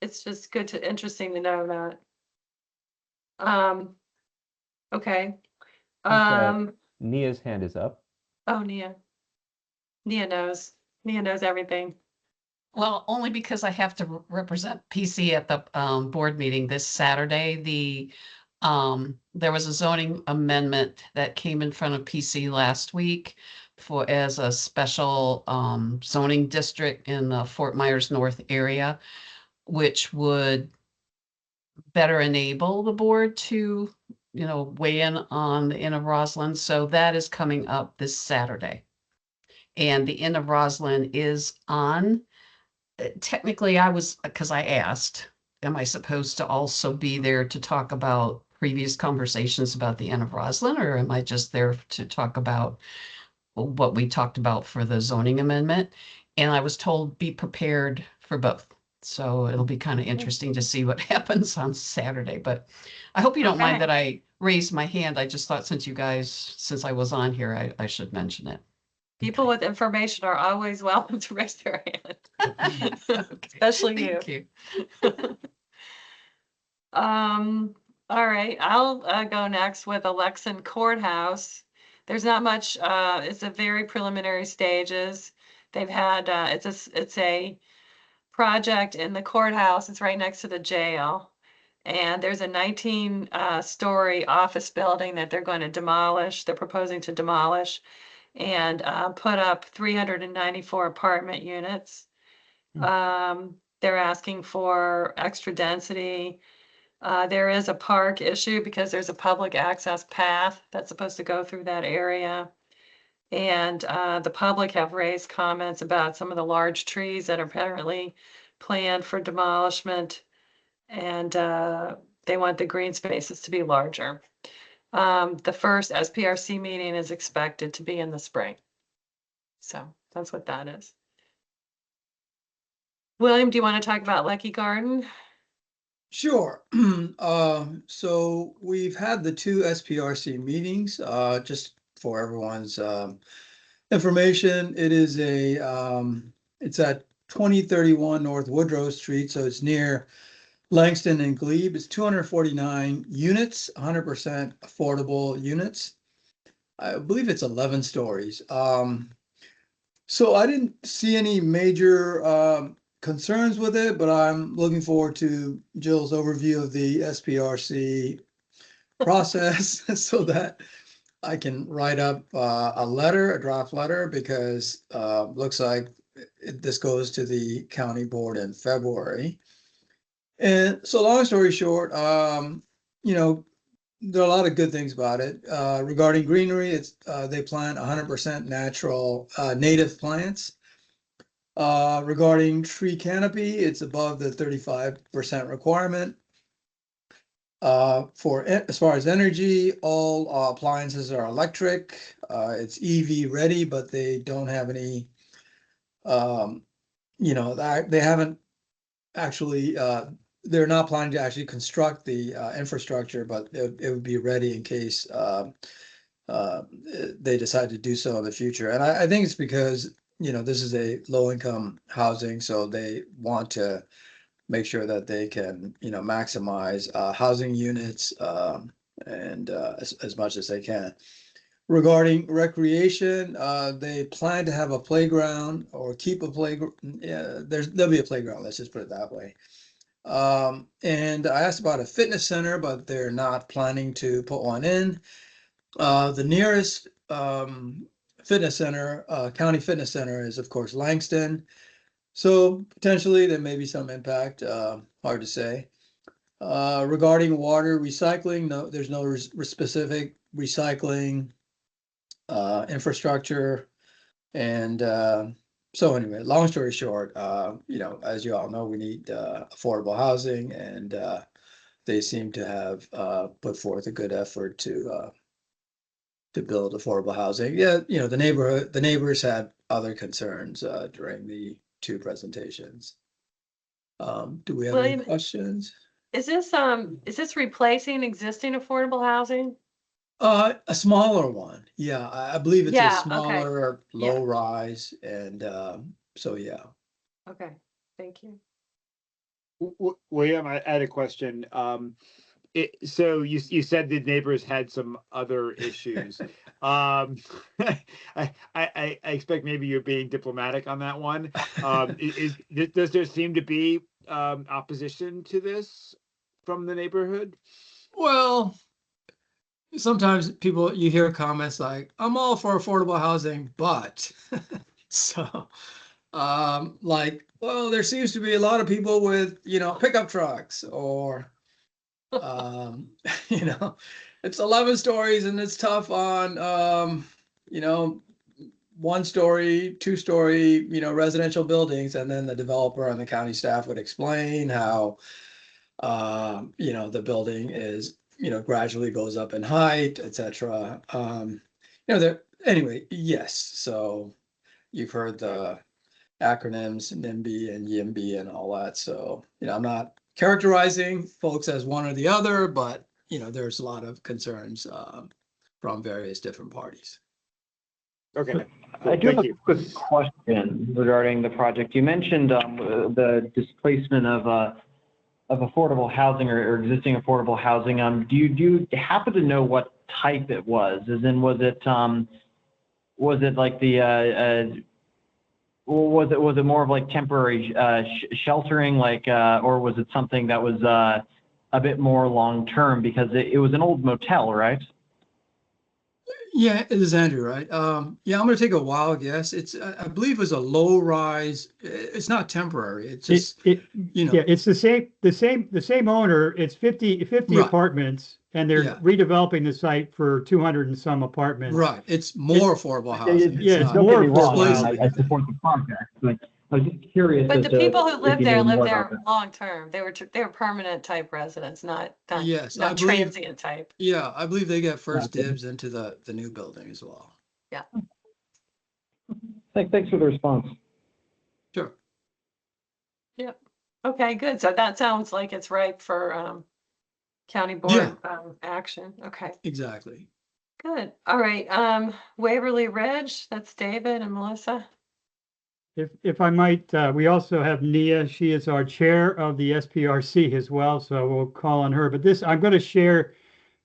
It's just interesting to know that. Okay. Nia's hand is up. Oh, Nia. Nia knows everything. Well, only because I have to represent PC at the board meeting this Saturday. There was a zoning amendment that came in front of PC last week as a special zoning district in the Fort Myers North area, which would better enable the board to, weigh in on the Inn of Roslyn. So that is coming up this Saturday. And the Inn of Roslyn is on. Technically, because I asked, am I supposed to also be there to talk about previous conversations about the Inn of Roslyn, or am I just there to talk about what we talked about for the zoning amendment? And I was told, be prepared for both. So it'll be kind of interesting to see what happens on Saturday, but I hope you don't mind that I raised my hand. I just thought since I was on here, I should mention it. People with information are always welcome to raise their hand. Especially you. Thank you. All right, I'll go next with Election Courthouse. There's not much, it's a very preliminary stages. They've had, it's a project in the courthouse. It's right next to the jail. And there's a 19 story office building that they're going to demolish. They're proposing to demolish and put up 394 apartment units. They're asking for extra density. There is a park issue because there's a public access path that's supposed to go through that area. And the public have raised comments about some of the large trees that are apparently planned for demolishment. And they want the green spaces to be larger. The first SPRC meeting is expected to be in the spring. So that's what that is. William, do you want to talk about Lecky Garden? Sure. So we've had the two SPRC meetings, just for everyone's information. It is it's at 2031 North Woodrow Street, so it's near Langston and Glebe. It's 249 units, 100% affordable units. I believe it's 11 stories. So I didn't see any major concerns with it, but I'm looking forward to Jill's overview of the SPRC process so that I can write up a draft letter, because looks like this goes to the county board in February. And so long story short, you know, there are a lot of good things about it. Regarding greenery, they plant 100% natural native plants. Regarding tree canopy, it's above the 35% requirement. As far as energy, all appliances are electric. It's EV ready, but they don't have any, you know, they haven't actually, they're not planning to actually construct the infrastructure, but it would be ready in case they decide to do so in the future. And I think it's because, you know, this is a low-income housing, so they want to make sure that they can, you know, maximize housing units and as much as they can. Regarding recreation, they plan to have a playground or keep a playground. Yeah, there'll be a playground. Let's just put it that way. And I asked about a fitness center, but they're not planning to put one in. The nearest fitness center, county fitness center, is of course Langston. So potentially there may be some impact, hard to say. Regarding water recycling, no, there's no specific recycling infrastructure. And so anyway, long story short, you know, as you all know, we need affordable housing, and they seem to have put forth a good effort to build affordable housing. Yeah, you know, the neighbors had other concerns during the two presentations. Do we have William, any questions? Is this replacing existing affordable housing? A smaller one. Yeah, I believe it's Yeah, a okay. smaller, Yeah. low rise, and so yeah. Okay, thank you. William, I had a question. So you said the neighbors had some other issues. I expect maybe you're being diplomatic on that one. Does there seem to be opposition to this from the neighborhood? Well, sometimes you hear comments like, I'm all for affordable housing, but so like, well, there seems to be a lot of people with, you know, pickup trucks, or you know, it's 11 stories and it's tough on you know, 1-story, 2-story, you know, residential buildings. And then the developer and the county staff would explain how you know, the building is, you know, gradually goes up in height, etc. You know, anyway, yes. So you've heard the acronyms NIMBY and YIMBY and all that. So, you know, I'm not characterizing folks as one or the other, but, you know, there's a lot of concerns from various different parties. Okay. I do have Thank a you. quick question regarding the project. You mentioned the displacement of affordable housing or existing affordable housing. Do you happen to know what type it was. As in, was it like the was it more of like temporary sheltering, like, or was it something that was a bit more long term? Because it was an old motel, right? Yeah, it is Andrew, right? Yeah, I'm gonna take a wild guess. It's, I believe it was a low rise. It's not temporary. It's just, Yeah, know. it's the same owner. It's 50 Right. apartments, and they're Yeah. redeveloping the site for 200 and some apartments. Right. It's more affordable housing. Yeah, it's Don't more get me wrong, affordable. I support the project. Like, I was just curious. But as the to people who if live you there knew live more about there that. long term. They were permanent type residents, not Yes, I not believe- transient type. Yeah, I believe they get first Gotcha. dibs into the new building as well. Yeah. Thanks for the response. Sure. Yep. Okay, good. So that sounds like it's ripe for county board action. Okay, Exactly. good. All right. Waverly Ridge, that's David and Melissa. If I might, we also have Nia. She is our chair of the SPRC as well, so we'll call on her. But this, I'm going to share,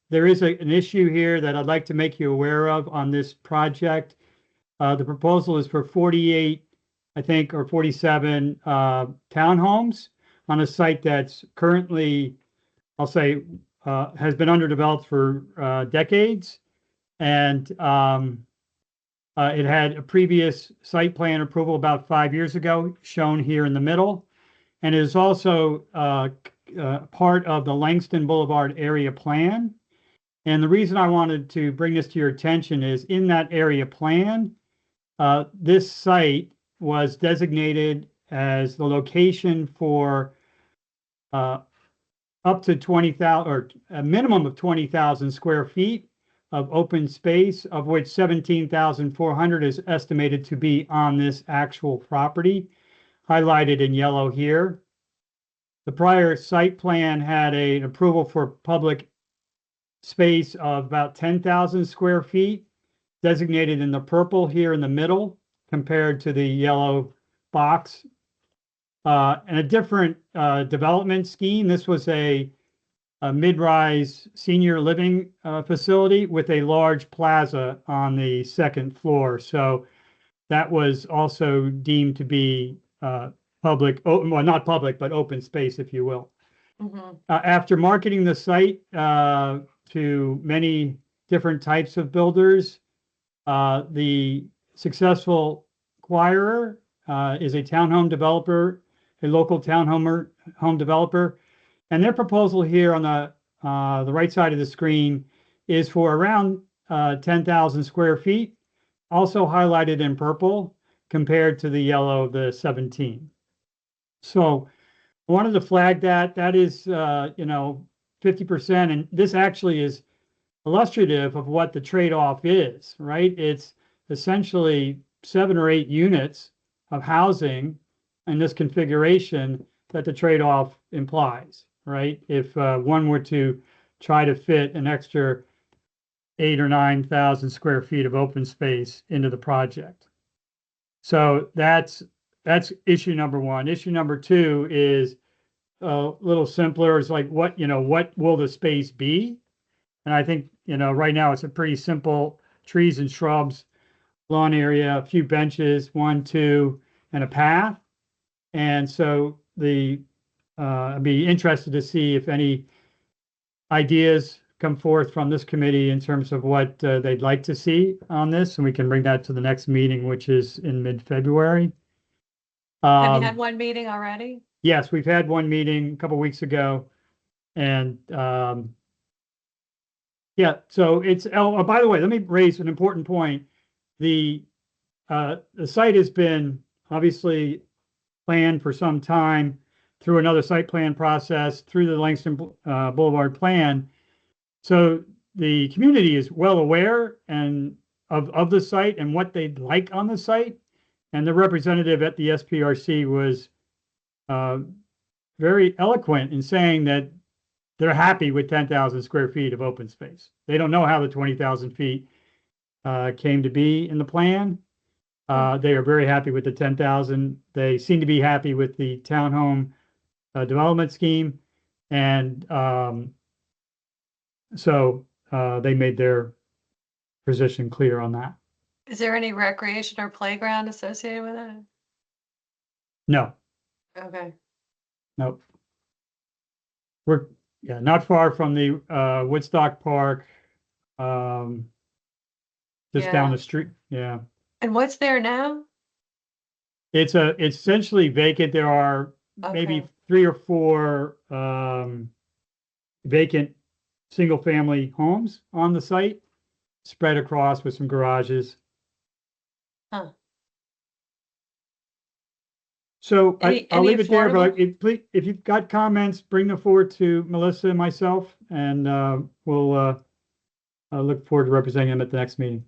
there is an issue here that I'd like to make you aware of on this project. The proposal is for 48, I think, or 47 townhomes on a site that's currently, I'll say, has been underdeveloped for decades. And it had a previous site plan approval about 5 years ago, shown here in the middle. And it is also part of the Langston Boulevard area plan. And the reason I wanted to bring this to your attention is in that area plan, this site was designated as the location for up to 20,000 or a minimum of 20,000 square feet of open space, of which 17,400 is estimated to be on this actual property, highlighted in yellow here. The prior site plan had an approval for public space of about 10,000 square feet, designated in the purple here in the middle, compared to the yellow box. And a different development scheme. This was a mid-rise senior living facility with a large plaza on the second floor. So that was also deemed to be public, well, not public, but open space, if you will. Mm-hmm. After marketing the site to many different types of builders, the successful acquirer is a townhome developer, a local home developer. And their proposal here on the right side of the screen is for around 10,000 square feet, also highlighted in purple compared to the yellow of the 17. So I wanted to flag that is, 50%. And this actually is illustrative of what the trade-off is, right? It's essentially 7 or 8 units of housing in this configuration that the trade-off implies. Right? If one were to try to fit an extra 8,000 or 9,000 square feet of open space into the project. So that's issue number one. Issue number two is a little simpler. It's like, what will the space be? And I think, right now it's a pretty simple trees and shrubs, lawn area, a few benches, 1, 2, and a path. And so I'd be interested to see if any ideas come forth from this committee in terms of what they'd like to see on this, and we can bring that to the next meeting, which is in mid-February. Have you had one meeting already? Yes, we've had one meeting a couple weeks ago, and yeah. So it's. Oh, by the way, let me raise an important point. The site has been obviously planned for some time, through another site plan process, through the Langston Boulevard plan. So the community is well aware and of the site and what they'd like on the site. And the representative at the SPRC was very eloquent in saying that they're happy with 10,000 square feet of open space. They don't know how the 20,000 feet came to be in the plan. They are very happy with the 10,000. They seem to be happy with the townhome development scheme. And so they made their position clear on that. Is there any recreation or playground associated with it? No, Okay. nope. We're, yeah, not far from the Woodstock Park. Just down Yeah. the street. Yeah. And what's there now? It's essentially vacant. There are maybe Okay. 3 or 4 vacant single-family homes on the site, spread across with some garages. Huh. So Any I'll leave it there, but affordable? if you've got comments, bring them forward to Melissa and myself, and we'll look forward to representing them at the next meeting.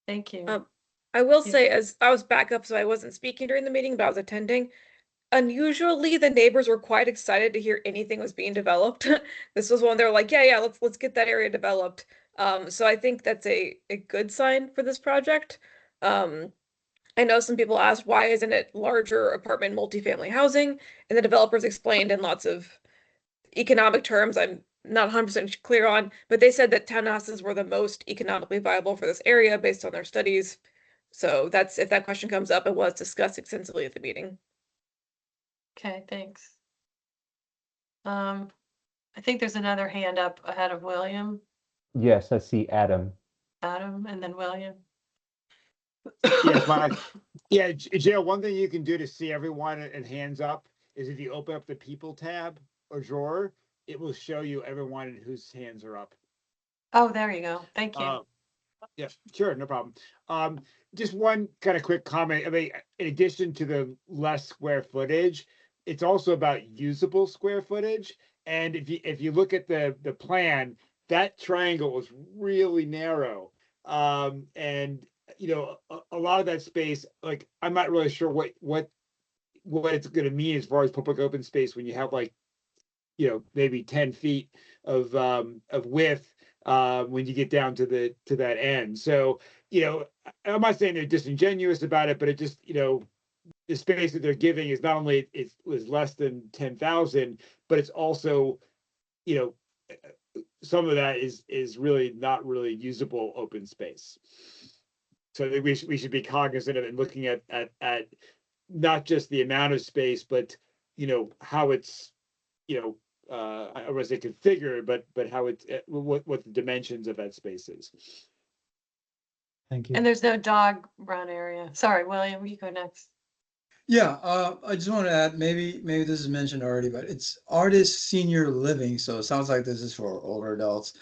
Thank you. I will Yeah. say, as I was back up, so I wasn't speaking during the meeting, but I was attending. Unusually, the neighbors were quite excited to hear anything was being developed. This was one they were like, yeah, let's get that area developed. So I think that's a good sign for this project. I know some people asked, why isn't it larger apartment multifamily housing? And the developers explained in lots of economic terms I'm not 100% clear on, but they said that townhouses were the most economically viable for this area based on their studies. So that's, if that question comes up, it was discussed extensively at the meeting. Okay, thanks. I think there's another hand up ahead of William, Yes, I see Adam. Adam, and then William. Yes, Mike. Yeah, Jill, one thing you can do to see everyone and hands up is if you open up the people tab or drawer, it will show you everyone whose hands are up. Oh, there you go. Thank you. Yeah, sure, no problem. Just one kind of quick comment. I mean, in addition to the less square footage, it's also about usable square footage. And if you look at the plan, that triangle was really narrow. And you know, a lot of that space, like I'm not really sure what it's going to mean as far as public open space when you have like, you know, maybe 10 feet of width when you get down to that end. So, you know, I'm not saying they're disingenuous about it, but it just, you know, the space that they're giving is not only it was less than 10,000, but it's also, you know, some of that is really not really usable open space. So I think we should be cognizant of it and looking at not just the amount of space, but you know how it's, you know, I don't want to say configured, but how it's what the dimensions of that space is. Thank you. And there's no dog run area. Sorry, William, you go next. Yeah, I just want to add, maybe this is mentioned already, but it's artist senior living. So it sounds like this is for older adults.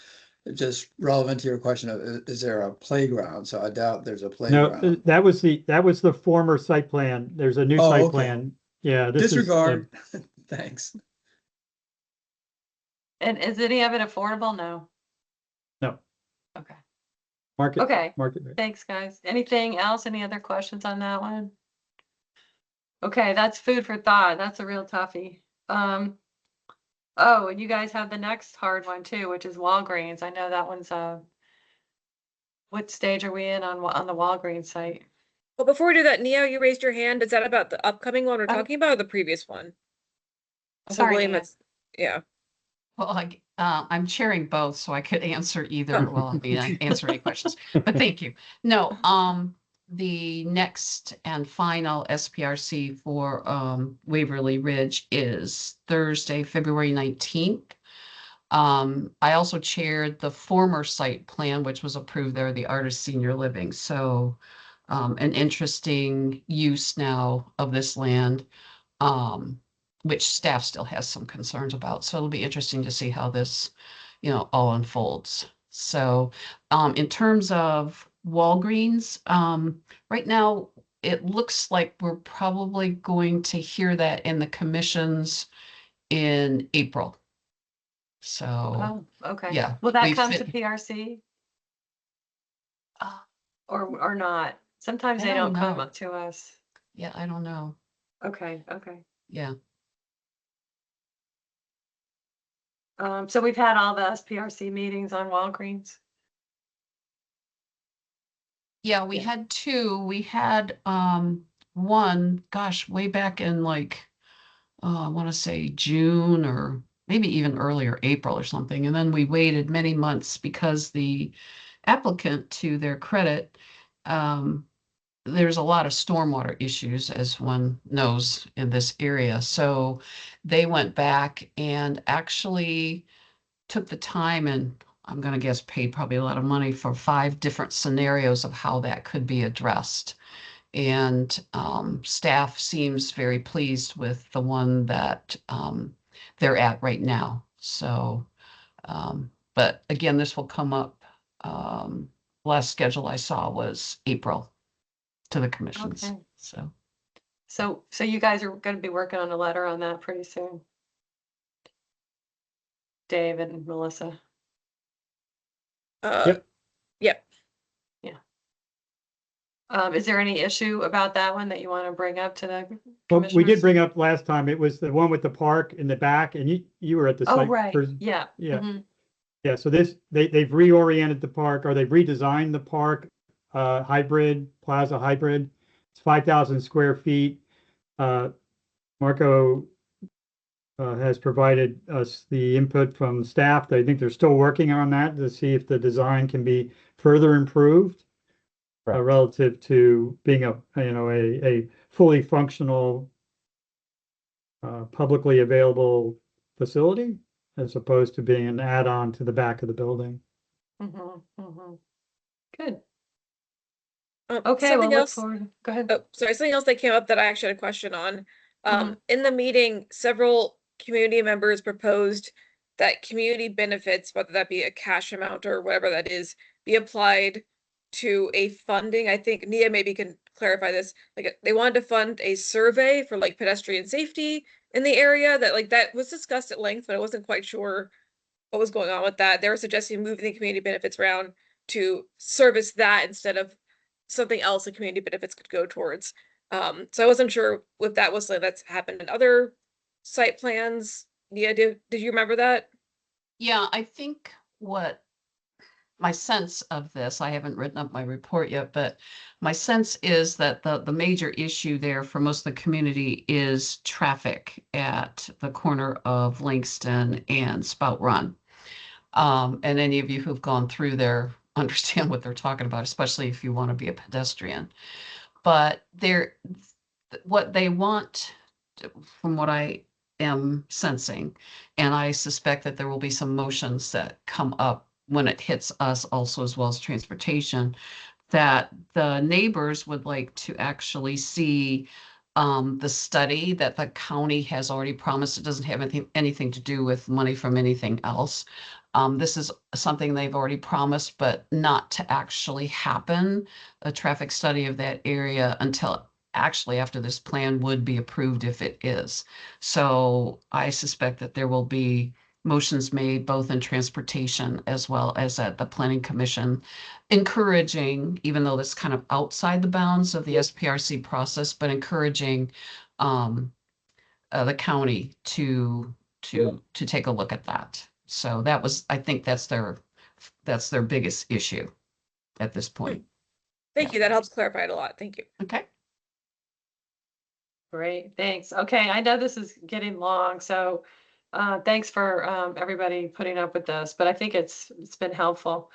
Just relevant to your question of, is there a playground? So I doubt there's a No, playground. that was the former site plan. There's a new Oh, site okay. plan. Yeah, this Disregard. Thanks. And is any of it affordable? No. No. Okay. Market. Okay. Market rate. Thanks, guys. Anything else? Any other questions on that one? Okay, that's food for thought. That's a real toughie. Oh, and you guys have the next hard one too, which is Walgreens. I know that one's what stage are we in on the Walgreens site? Well, before we do that, Neo, you raised your hand. Is that about the upcoming one we're Oh. talking about or the previous one? So Sorry, William, Nia. yeah. Well, I'm chairing both, so I could answer either. Well, I mean, I answer any questions, but thank you. No, the next and final SPRC for Waverly Ridge is Thursday, February 19th. I also chaired the former site plan, which was approved there, the Artist Senior Living. So an interesting use now of this land, which staff still has some concerns about. So it'll be interesting to see how this, you know, all unfolds. So in terms of Walgreens, right now, it looks like we're probably going to hear that in the commissions in April. So, Oh, okay. yeah, Will that we've come to been- PRC? Or not? Sometimes I they don't don't come know. up to us. yeah, I don't know. Okay, okay. Yeah. So we've had all the SPRC meetings on Walgreens. Yeah, we had 2. We had one, gosh, way back in like I want to say June or maybe even earlier April or something. And then we waited many months because the applicant, to their credit, there's a lot of stormwater issues, as one knows, in this area. So they went back and actually took the time, and I'm going to guess paid probably a lot of money for 5 different scenarios of how that could be addressed. And staff seems very pleased with the one that they're at right now. So, but again, this will come up. Last schedule I saw was April to the commissions. Okay. So So you guys are going to be working on a letter on that pretty soon. Dave and Melissa. Yep. Yep. Is there any issue about that one that you want to bring up to the Well, we did commissioners? bring up last time, it was the one with the park in the back, and you were at the Oh, site. right. first. Yeah. Yeah. Mhm. Yeah, so they've reoriented the park, or they've redesigned the park, plaza hybrid. It's 5,000 square feet. Marco has provided us the input from staff. I think they're still working on that to see if the design can be further improved relative to being a fully functional, publicly available facility, as opposed to being an add-on to the back of the building. Mhm. Mhm. Good. Okay, Something well, look else. forward. Go ahead. Oh, sorry, something else that came up that I actually had a question on. Mhm. In the meeting, several community members proposed that community benefits, whether that be a cash amount or whatever that is, be applied to a funding. I think Nia maybe can clarify this. Like they wanted to fund a survey for like pedestrian safety in the area, that was discussed at length, but I wasn't quite sure what was going on with that. They were suggesting moving the community benefits around to service that instead of something else the community benefits could go towards. So I wasn't sure if that was something that's happened in other site plans. Nia, did you remember that? yeah, I think what my sense of this, I haven't written up my report yet, but my sense is that the major issue there for most of the community is traffic at the corner of Langston and Spout Run. And any of you who've gone through there understand what they're talking about, especially if you want to be a pedestrian. But what they want, from what I am sensing, and I suspect that there will be some motions that come up when it hits us also, as well as transportation, that the neighbors would like to actually see the study that the county has already promised. It doesn't have anything to do with money from anything else. This is something they've already promised, but not to actually happen, a traffic study of that area, until actually after this plan would be approved, if it is. So I suspect that there will be motions made both in transportation as well as at the planning commission, encouraging, even though that's kind of outside the bounds of the SPRC process, but encouraging the county to take a look at that. So I think that's their biggest issue at this point. Thank you. That helps clarify it a lot. Thank you. Okay. Great, thanks. Okay, I know this is getting long, so thanks for everybody putting up with this, but I think it's been helpful.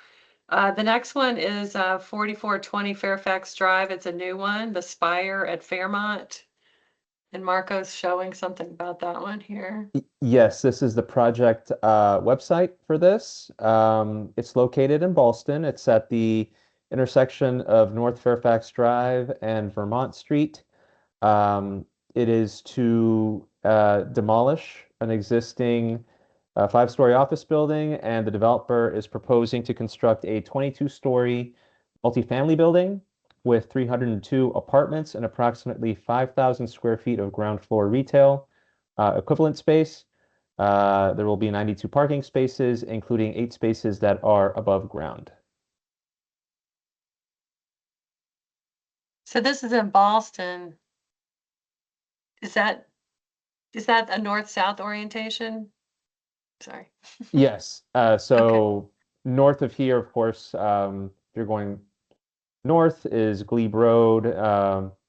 The next one is 4420 Fairfax Drive. It's a new one, the Spire at Fairmont. And Marco's showing something about that one here. Yes, this is the project website for this. It's located in Ballston. It's at the intersection of North Fairfax Drive and Vermont Street. It is to demolish an existing 5-story office building, and the developer is proposing to construct a 22-story multifamily building with 302 apartments and approximately 5,000 square feet of ground floor retail equivalent space. There will be 92 parking spaces, including 8 spaces that are above ground. So this is in Boston. Is that a north-south orientation? Sorry. Yes. So north of here, of course, if you're going north is Glebe Road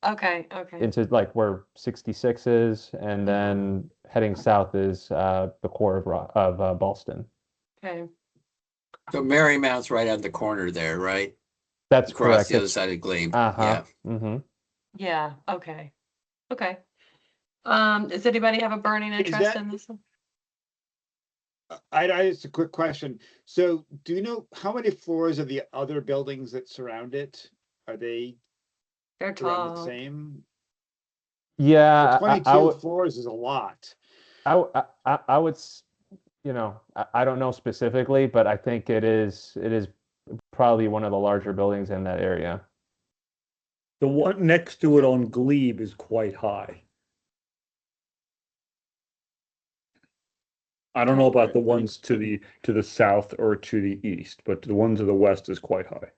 Okay. into like where 66 is, and then heading south is the core of Ballston. Okay. So Marymount's right at the corner there, right? That's Across correct. the other side of Glebe. Uh-huh. Yeah. Mm-hmm. Yeah, okay. Okay. Does anybody have a burning interest that- in this one? I just a quick question. So do you know how many floors of the other buildings that surround it? Are they They're around the tall. same? Yeah, 22 floors is a lot. I would, I don't know specifically, but I think it is probably one of the larger buildings in that area. The one next to it on Glebe is quite high. I don't know about the ones to the south or to the east, but the one to the west is quite high.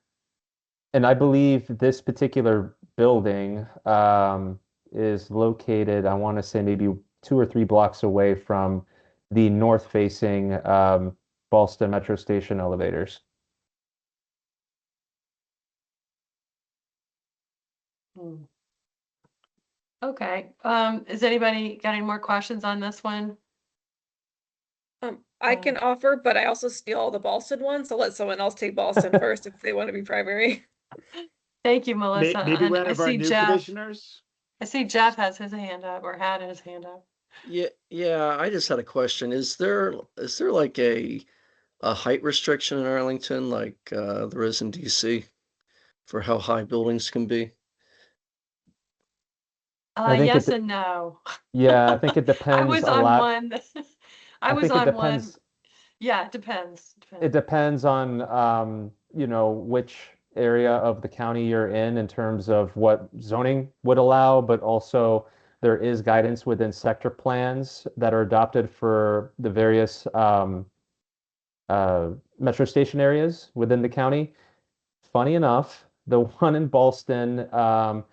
And I believe this particular building is located, I want to say maybe 2 or 3 blocks away from the north-facing Ballston Metro Station elevators. Hmm. Okay, is anybody got any more questions on this one? I can offer, but I also steal all the Boston ones, so let someone else take Boston first if they want to be primary. Thank you, Melissa. Maybe And one I of our see new Jeff. commissioners? I see Jeff has his hand up or had his hand up. Yeah, I just had a question. Is there like a height restriction in Arlington like there is in DC for how high buildings can be? I think Yes and no. Yeah, I think it I depends was a on lot. one. I was think it on one. depends. Yeah, it depends. It depends on which area of the county you're in terms of what zoning would allow, but also there is guidance within sector plans that are adopted for the various metro station areas within the county. Funny enough, the one in Ballston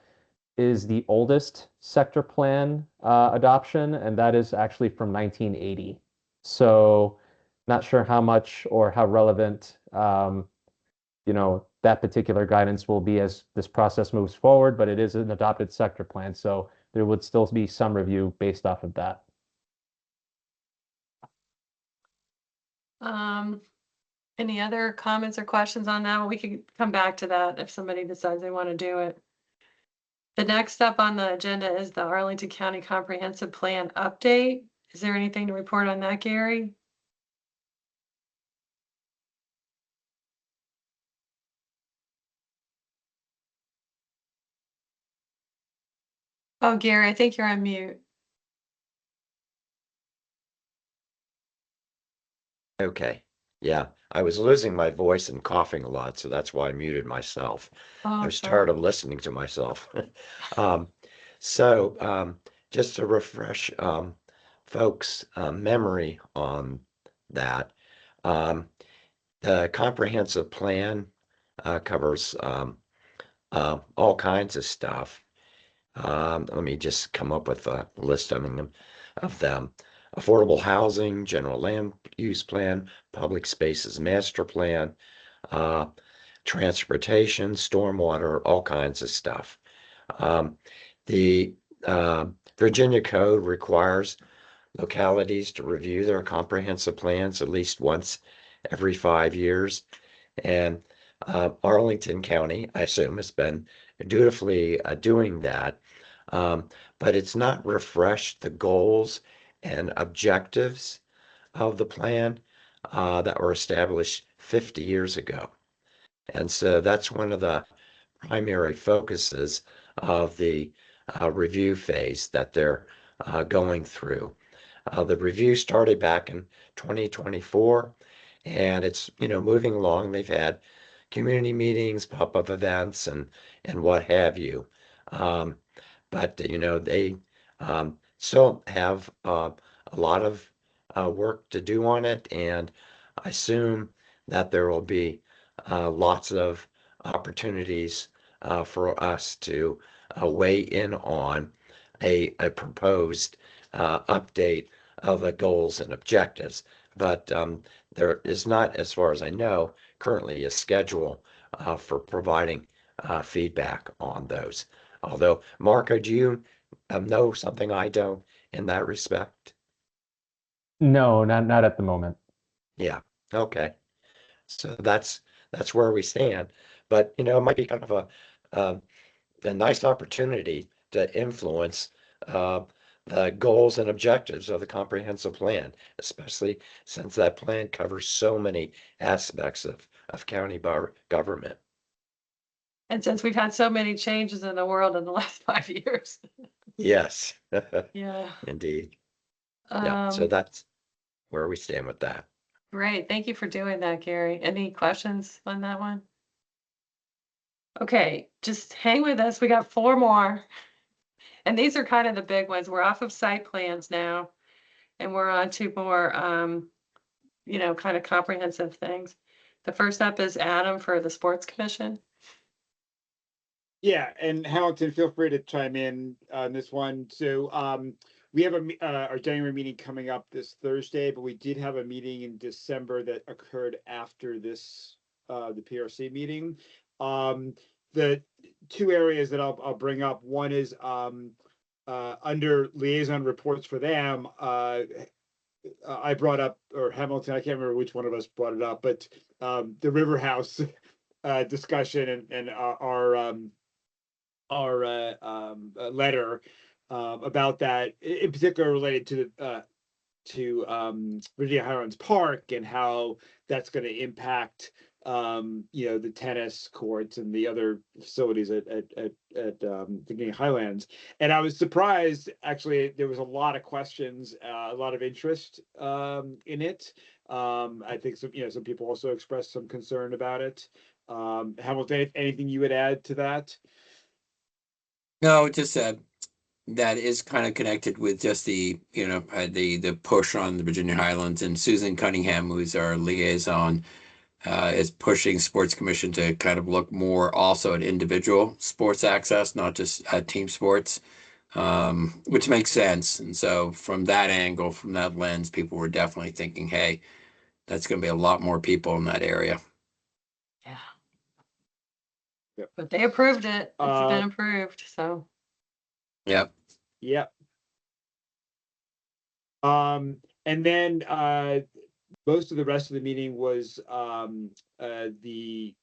is the oldest sector plan adoption, and that is actually from 1980. So not sure how much or how relevant that particular guidance will be as this process moves forward, but it is an adopted sector plan, so there would still be some review based off of that. Any other comments or questions on that? We can come back to that if somebody decides they want to do it. The next up on the agenda is the Arlington County Comprehensive Plan update. Is there anything to report on that, Gary? Oh, Gary, I think you're on mute. Okay. Yeah, I was losing my voice and coughing a lot, so that's why I muted myself. I was tired of listening to myself. Just to refresh folks' memory on that, the comprehensive plan covers all kinds of stuff. Let me just come up with a list of them. Affordable housing, general land use plan, public spaces master plan, transportation, stormwater, all kinds of stuff. The Virginia Code requires localities to review their comprehensive plans at least once every 5 years. And Arlington County, I assume, has been dutifully doing that. But it's not refreshed the goals and objectives of the plan that were established 50 years ago. And so that's one of the primary focuses of the review phase that they're going through. The review started back in 2024, and it's moving along. They've had community meetings, pop-up events, and what have you. But they still have a lot of work to do on it, and I assume that there will be lots of opportunities for us to weigh in on a proposed update of the goals and objectives. But there is not, as far as I know, currently a schedule for providing feedback on those. Although, Marco, do you know something I don't in that respect? No, not at the moment. Yeah, okay. So that's where we stand. But it might be kind of a nice opportunity to influence the goals and objectives of the comprehensive plan, especially since that plan covers so many aspects of county government. And since we've had so many changes in the world in the last 5 years. Yes, Yeah. indeed. Yeah, so that's where we stand with that. Great. Thank you for doing that, Gary. Any questions on that one? Okay, just hang with us. We got 4 more. And these are kind of the big ones. We're off of site plans now, and we're on to more, kind of comprehensive things. The first up is Adam for the Sports Commission. Yeah, and Hamilton, feel free to chime in on this one. So we have our January meeting coming up this Thursday, but we did have a meeting in December that occurred after this, the PRC meeting. The 2 areas that I'll bring up, one is under liaison reports for them. I brought up, or Hamilton, I can't remember which one of us brought it up, but the River House discussion and our letter about that, in particular related to Virginia Highlands Park and how that's going to impact the tennis courts and the other facilities at Virginia Highlands. And I was surprised, actually, there was a lot of questions, a lot of interest in it. I think some people also expressed some concern about it. Hamilton, anything you would add to that? No, just that is kind of connected with just the push on the Virginia Highlands, and Susan Cunningham, who's our liaison, is pushing Sports Commission to kind of look more also at individual sports access, not just team sports, which makes sense. And so from that angle, from that lens, people were definitely thinking, hey, that's going to be a lot more people in that area. Yeah. Yep. But they approved it. It's been approved, so. Yep. Yep. And then most of the rest of the meeting was the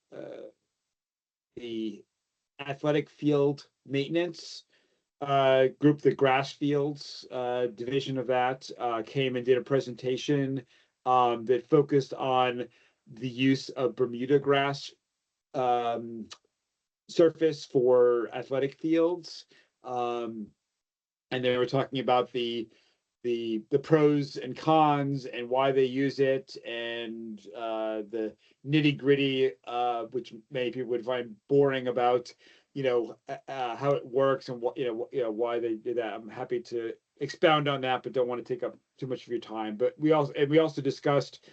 athletic field maintenance group, the grass fields division of that came and did a presentation that focused on the use of Bermuda grass surface for athletic fields. And they were talking about the pros and cons and why they use it, and the nitty gritty, which many people would find boring about, how it works and what, why they did that. I'm happy to expound on that, but don't want to take up too much of your time. But we also discussed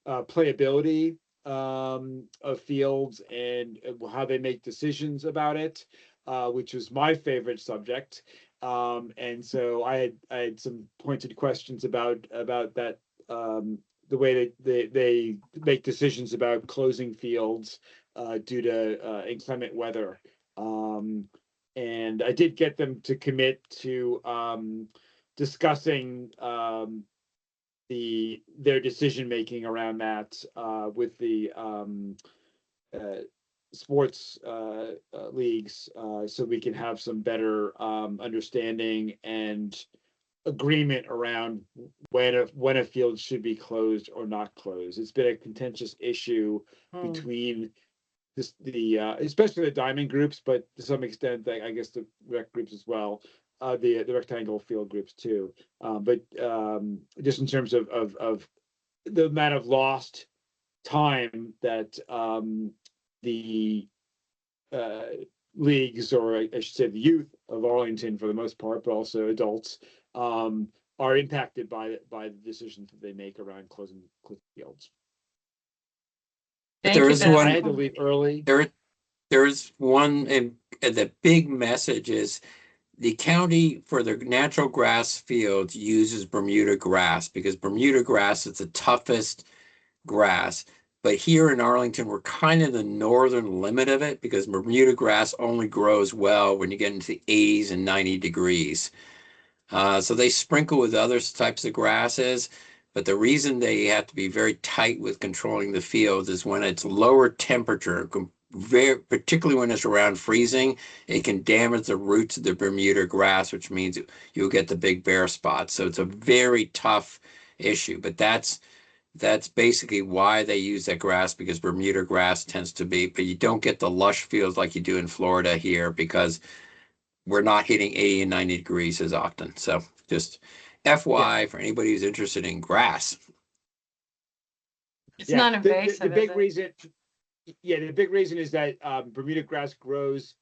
playability of fields and how they make decisions about it, which was my favorite subject. And so I had some pointed questions about that, the way they make decisions about closing fields due to inclement weather. And I did get them to commit to discussing their decision making around that with the sports leagues, so we can have some better understanding and agreement around when a field should be closed or not closed. It's been a contentious issue between especially the diamond groups, but to some extent, I guess the rec groups as well, the rectangle field groups too. But just in terms of the amount of lost time that the leagues, or I should say the youth of Arlington for the most part, but also adults, are impacted by the decisions that they make around closing fields. But there is one. I had to leave early. There is one, and the big message is the county for their natural grass fields uses Bermuda grass, because Bermuda grass is the toughest grass. But here in Arlington, we're kind of the northern limit of it, because Bermuda grass only grows well when you get into the 80s and 90 degrees. So they sprinkle with other types of grasses, But the reason they have to be very tight with controlling the fields is when it's lower temperature, particularly when it's around freezing, it can damage the roots of the Bermuda grass, which means you'll get the big bare spots. So it's a very tough issue, but that's basically why they use that grass, because Bermuda grass tends to be, but you don't get the lush fields like you do in Florida here because we're not hitting 80 and 90 degrees as often. So just FY for anybody who's interested in grass. It's Yeah, not the invasive, big is it? reason, yeah, the big reason is that Bermuda grass grows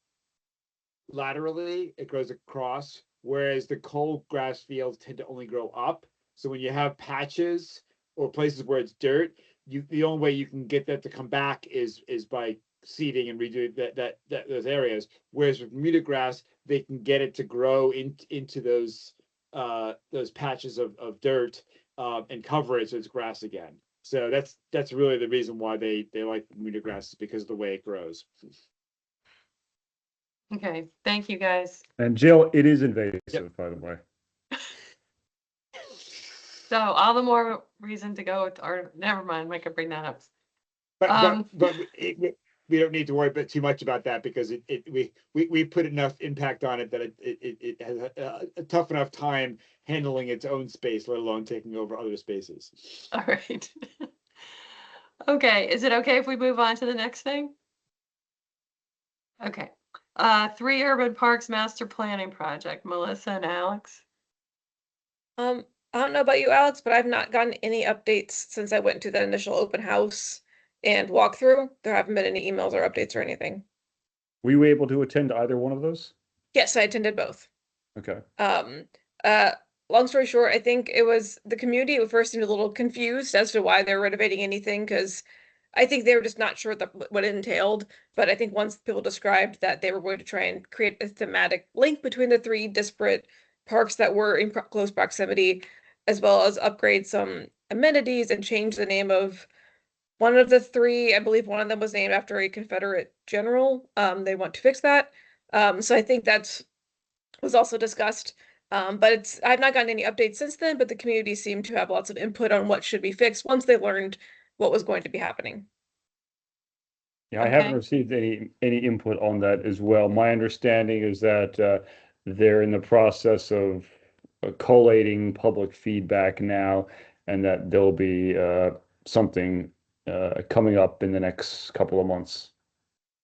laterally, it grows across, whereas the cold grass fields tend to only grow up. So when you have patches or places where it's dirt, the only way you can get that to come back is by seeding and redoing those areas. Whereas with Bermuda grass, they can get it to grow into those patches of dirt and cover it so it's grass again. So that's really the reason why they like Bermuda grass, is because of the way it grows. Okay, thank you guys. And Jill, it is invasive, by the way. So all the more reason to go with, or never mind, I could bring that up. But we don't need to worry too much about that, because we put enough impact on it that it has a tough enough time handling its own space, let alone taking over other spaces. All right. Okay, is it okay if we move on to the next thing? Okay. 3 Urban Parks Master Planning Project, Melissa and Alex. I don't know about you, Alex, but I've not gotten any updates since I went to the initial open house and walkthrough. There haven't been any emails or updates or anything. Were you able to attend either one of those? Yes, I attended both. Okay. Long story short, I think it was the community at first seemed a little confused as to why they're renovating anything, because I think they were just not sure what it entailed. But I think once people described that they were going to try and create a thematic link between the 3 disparate parks that were in close proximity, as well as upgrade some amenities and change the name of one of the 3. I believe one of them was named after a Confederate general. They want to fix that. So I think that was also discussed. But I've not gotten any updates since then, but the community seemed to have lots of input on what should be fixed once they learned what was going to be happening. Yeah, I haven't received any input on that as well. My understanding is that they're in the process of collating public feedback now, and that there'll be something coming up in the next couple of months.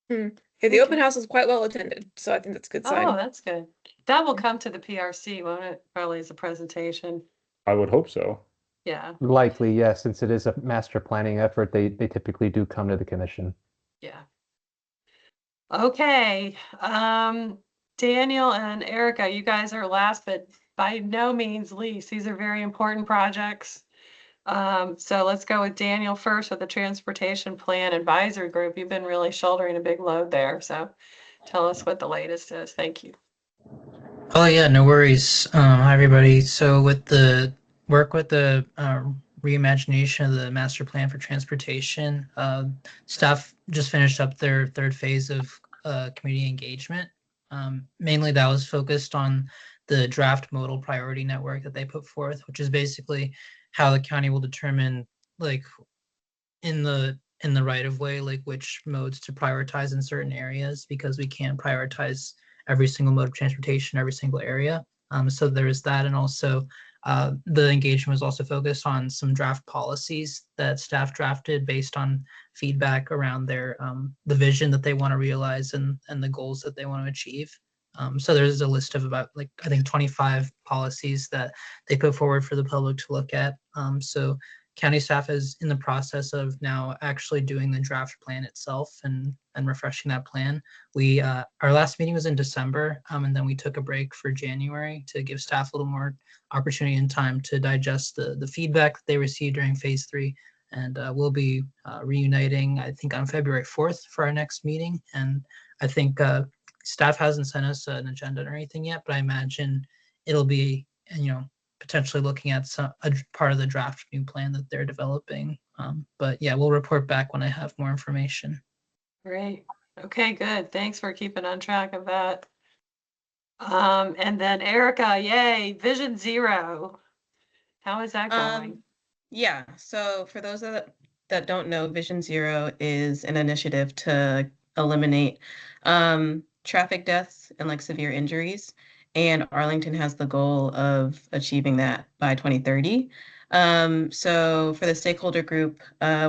Yeah, the open house is quite well attended, so I think that's a good sign. Oh, that's good. That will come to the PRC, won't it? Probably as a presentation. I would hope so. Yeah. Likely, yes, since it is a master planning effort, they typically do come to the commission. Yeah. Okay. Daniel and Erica, you guys are last, but by no means least. These are very important projects. So let's go with Daniel first with the Transportation Plan Advisory Group. You've been really shouldering a big load there. So tell us what the latest is. Thank you. Oh yeah, no worries. Hi everybody. So with the work with the reimagination of the master plan for transportation, staff just finished up their 3rd phase of community engagement. Mainly that was focused on the draft modal priority network that they put forth, which is basically how the county will determine, like, in the right of way, like which modes to prioritize in certain areas, because we can't prioritize every single mode of transportation, every single area. So there's that. And also the engagement was also focused on some draft policies that staff drafted based on feedback around their the vision that they want to realize and the goals that they want to achieve. So there's a list of about, like, I think 25 policies that they put forward for the public to look at. So county staff is in the process of now actually doing the draft plan itself and refreshing that plan. We our last meeting was in December, and then we took a break for January to give staff a little more opportunity and time to digest the feedback that they received during phase 3. And we'll be reuniting, I think, on February 4th for our next meeting. And I think staff hasn't sent us an agenda or anything yet, but I imagine it'll be, potentially looking at a part of the draft new plan that they're developing. But yeah, we'll report back when I have more information. Great. Okay, good. Thanks for keeping on track of that. And then Erica, yay, Vision Zero. How is that going? Yeah, so for those that don't know, Vision Zero is an initiative to eliminate traffic deaths and like severe injuries. And Arlington has the goal of achieving that by 2030. So for the stakeholder group,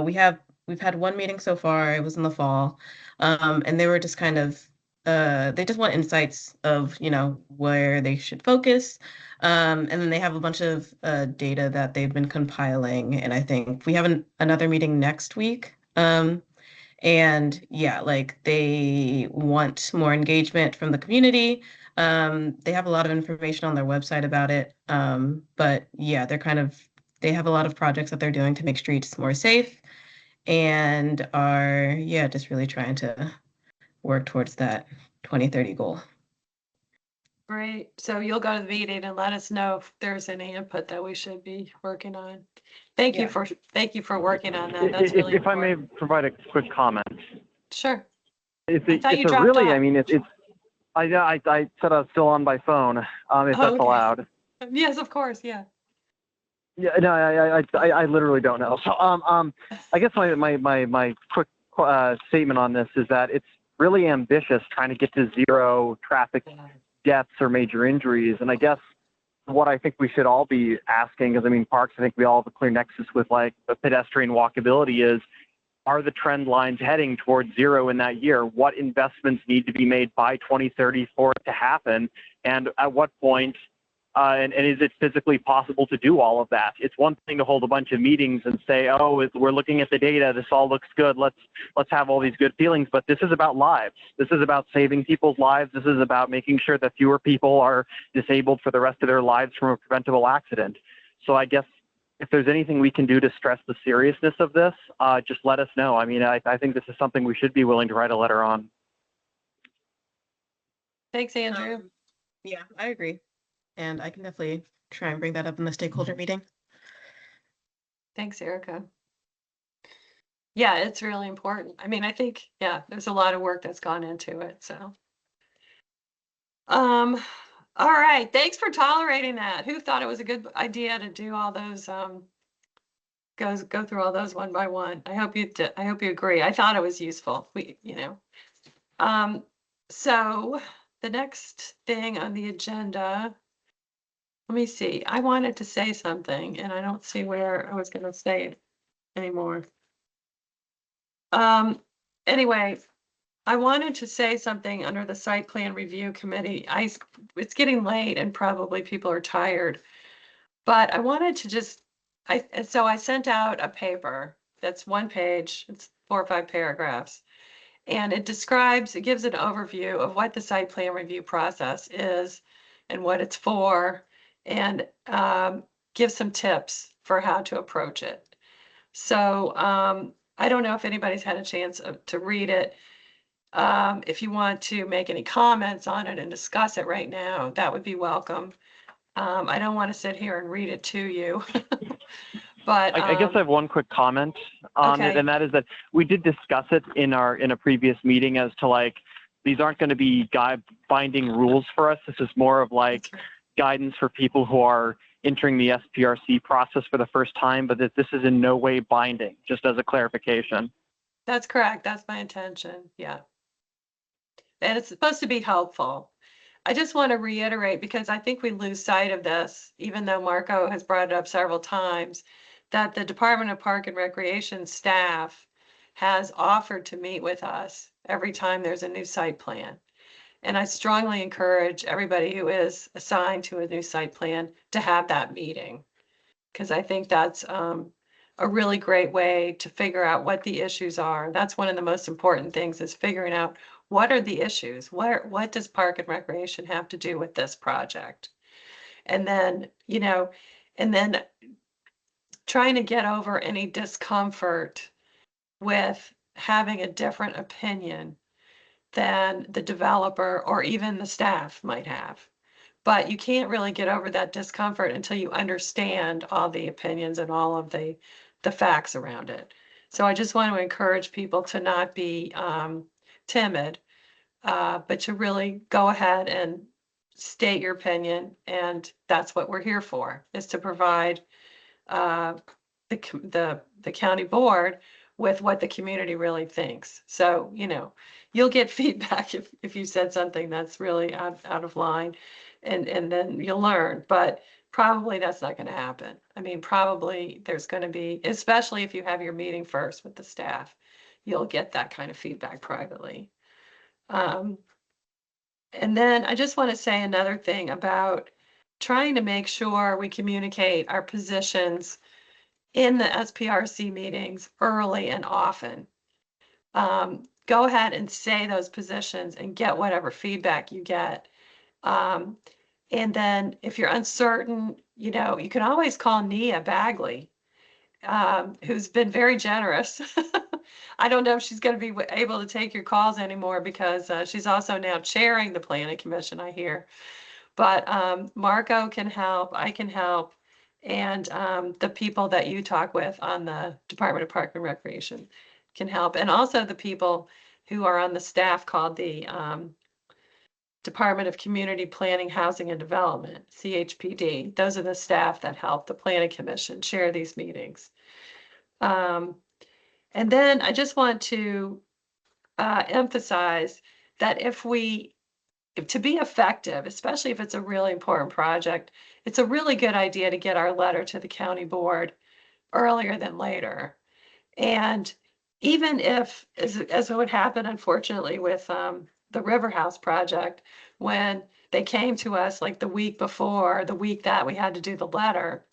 we've had one meeting so far. It was in the fall. And they were just kind of they just want insights of, you know, where they should focus. And then they have a bunch of data that they've been compiling. And I think we have another meeting next week. And yeah, like they want more engagement from the community. They have a lot of information on their website about it. But yeah, they have a lot of projects that they're doing to make streets more safe and are, yeah, just really trying to work towards that 2030 goal. Great. So you'll go to the meeting and let us know if there's any input that we should be working on. Thank you for working on that. That's really If I may provide a quick comment. Sure. It's I thought you a dropped really, off. I mean, I said I was still on by phone, if that's Okay. allowed. Yes, of course. Yeah. Yeah, no, I literally don't know. So, I guess my quick statement on this is that it's really ambitious trying to get to zero traffic deaths or major injuries. And I guess what I think we should all be asking is, I mean, parks, I think we all have a clear nexus with like the pedestrian walkability is, are the trend lines heading towards zero in that year? What investments need to be made by 2030 for it to happen? And at what point, and is it physically possible to do all of that? It's one thing to hold a bunch of meetings and say, oh, we're looking at the data, this all looks good, let's have all these good feelings, but this is about lives. This is about saving people's lives. This is about making sure that fewer people are disabled for the rest of their lives from a preventable accident. So I guess if there's anything we can do to stress the seriousness of this, just let us know. I mean, I think this is something we should be willing to write a letter on. Thanks, Andrew. Yeah, I agree. And I can definitely try and bring that up in the stakeholder meeting. Thanks, Erica. Yeah, it's really important. I mean, I think, yeah, there's a lot of work that's gone into it. So, all right. Thanks for tolerating that. Who thought it was a good idea to do all those, go through all those one by one? I hope you agree. I thought it was useful. So the next thing on the agenda, let me see. I wanted to say something and I don't see where I was going to say it anymore. Anyway, I wanted to say something under the site plan review committee. It's getting late and probably people are tired, but I wanted to so I sent out a paper that's one page, it's 4 or 5 paragraphs, and it gives an overview of what the site plan review process is and what it's for, and give some tips for how to approach it. So I don't know if anybody's had a chance to read it. If you want to make any comments on it and discuss it right now, that would be welcome. I don't want to sit here and read it to you. But I guess I have one quick comment on it, and that is that we did discuss it in a previous meeting as to like, these aren't going to be binding rules for us. This is more of like guidance for people who are entering the SPRC process for the first time, but that this is in no way binding, just as a clarification. That's correct. That's my intention. Yeah. And it's supposed to be helpful. I just want to reiterate, because I think we lose sight of this, even though Marco has brought it up several times, that the Department of Park and Recreation staff has offered to meet with us every time there's a new site plan. And I strongly encourage everybody who is assigned to a new site plan to have that meeting, because I think that's a really great way to figure out what the issues are. That's one of the most important things, is figuring out what are the issues? What does Park and Recreation have to do with this project? And then, trying to get over any discomfort with having a different opinion than the developer or even the staff might have. But you can't really get over that discomfort until you understand all the opinions and all of the facts around it. So I just want to encourage people to not be timid, but to really go ahead and state your opinion. And that's what we're here for, is to provide the county board with what the community really thinks. So, you'll get feedback if you said something that's really out of line, and then you'll learn. But probably that's not going to happen. I mean, probably there's going to be, especially if you have your meeting first with the staff, you'll get that kind of feedback privately. And then I just want to say another thing about trying to make sure we communicate our positions in the SPRC meetings early and often. Go ahead and say those positions and get whatever feedback you get. And then if you're uncertain, you can always call Nia Bagley, who's been very generous. I don't know if she's going to be able to take your calls anymore because she's also now chairing the Planning Commission, I hear. But Marco can help, I can help, and the people that you talk with on the Department of Park and Recreation can help. And also the people who are on the staff called the Department of Community Planning, Housing and Development, CHPD. Those are the staff that help the Planning Commission chair these meetings. And then I just want to emphasize that to be effective, especially if it's a really important project, it's a really good idea to get our letter to the county board earlier than later. And even if, as would happen, unfortunately, with the River House project, when they came to us like the week before, the week that we had to do the letter,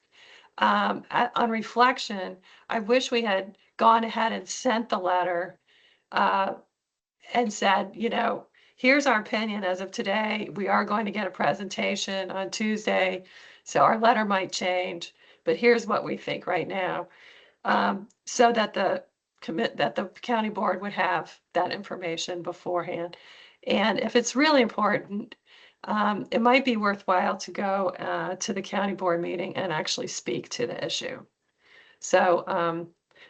on reflection, I wish we had gone ahead and sent the letter and said, here's our opinion as of today. We are going to get a presentation on Tuesday, so our letter might change, but here's what we think right now, so that the county board would have that information beforehand. And if it's really important, it might be worthwhile to go to the county board meeting and actually speak to the issue. So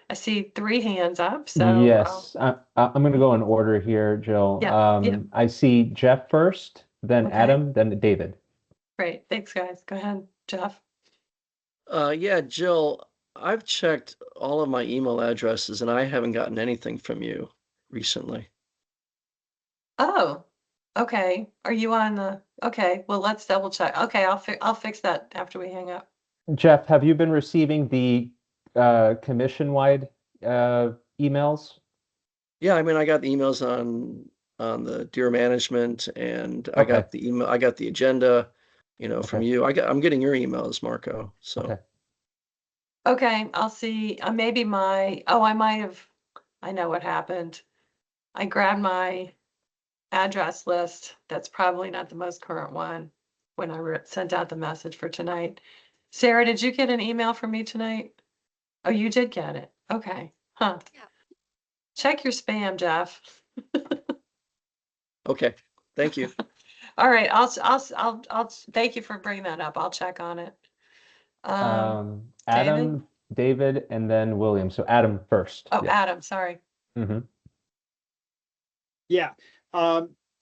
I see 3 hands up. So Yes, I'm going to go in order here, Jill. Yeah. I see Jeff first, then Okay. Adam, then David. Great. Thanks, guys. Go ahead, Jeff. Yeah, Jill, I've checked all of my email addresses and I haven't gotten anything from you recently. Oh, okay. Are you on the? Okay. Well, let's double check. Okay, I'll fix that after we hang up. Jeff, have you been receiving the commission-wide emails? Yeah, I mean, I got the emails on the deer management, and I Okay. got the email, I got the agenda, from Okay. you. I'm getting your emails, Marco. So Okay. Okay, I'll see. Maybe I might have. I know what happened. I grabbed my address list. That's probably not the most current one when I sent out the message for tonight. Sarah, did you get an email from me tonight? Oh, you did get it. Okay. Huh. Yeah. Check your spam, Jeff. okay, thank you. All right. I'll thank you for bringing that up. I'll check on it. Adam, David, and then William. So Adam first. Oh, Yeah. Adam, sorry. Mm-hmm. Yeah.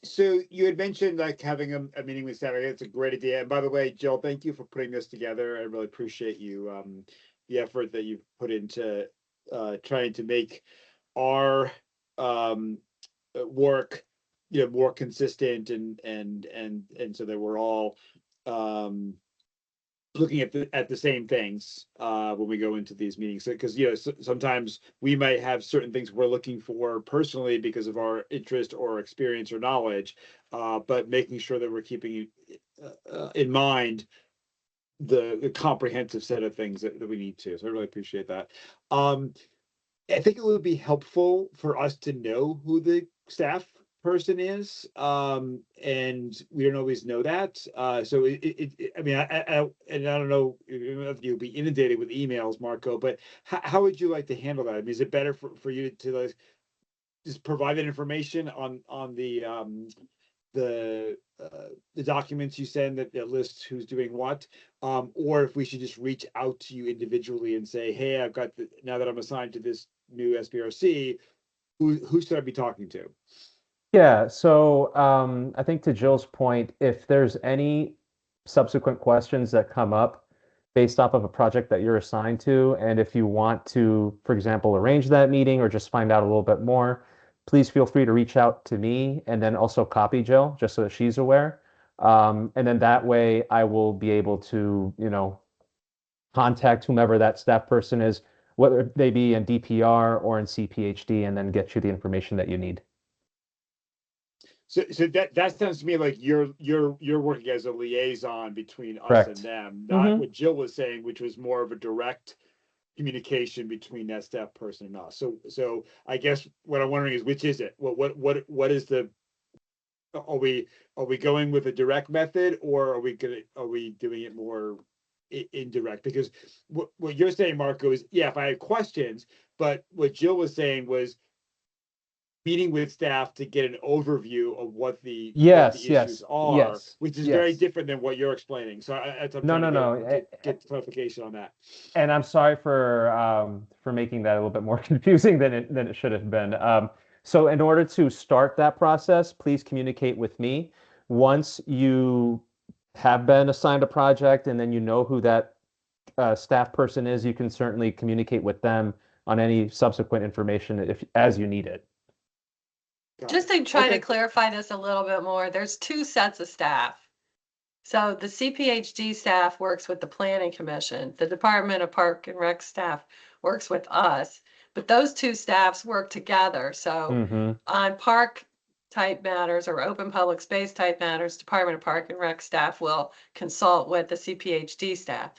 So you had mentioned like having a meeting with staff. I think it's a great idea. And by the way, Jill, thank you for putting this together. I really appreciate you, the effort that you've put into trying to make our work, more consistent and so that we're all looking at the same things when we go into these meetings, because sometimes we might have certain things we're looking for personally because of our interest or experience or knowledge, but making sure that we're keeping in mind the comprehensive set of things that we need to. So I really appreciate that. I think it would be helpful for us to know who the staff person is, and we don't always know that. So I mean, and I don't know if you'll be inundated with emails, Marco, but how would you like to handle that? I mean, is it better for you to like just provide that information on the documents you send that lists who's doing what, or if we should just reach out to you individually and say, hey, I've got now that I'm assigned to this new SPRC, who should I be talking to? Yeah, so I think to Jill's point, if there's any subsequent questions that come up, based off of a project that you're assigned to. And if you want to, for example, arrange that meeting or just find out a little bit more, please feel free to reach out to me and then also copy Jill, just so that she's aware. And then that way I will be able to, contact whomever that staff person is, whether they be in DPR or in CPHD, and then get you the information that you need. So that sounds to me like you're working as a liaison between us Correct. and them, not what Jill was saying, which was more of a direct communication between that staff person and us. So I guess what I'm wondering is, which is it? What is the? Are we going with a direct method, or are we doing it more indirect? Because what you're saying, Marco, is if I have questions, but what Jill was saying was meeting with staff to get an overview of what the issues are, which is very different than what you're explaining. So I'm trying to get clarification on that. And I'm sorry for making that a little bit more confusing than it should have been. So in order to start that process, please communicate with me. Once you have been assigned a project and then you know who that staff person is, you can certainly communicate with them on any subsequent information as you need it. Just to try to clarify this a little bit more, there's two sets of staff. So the CPHD staff works with the Planning Commission. The Department of Park and Rec staff works with us, but those two staffs work together. So on park type matters or open public space type matters, Department of Park and Rec staff will consult with the CPHD staff.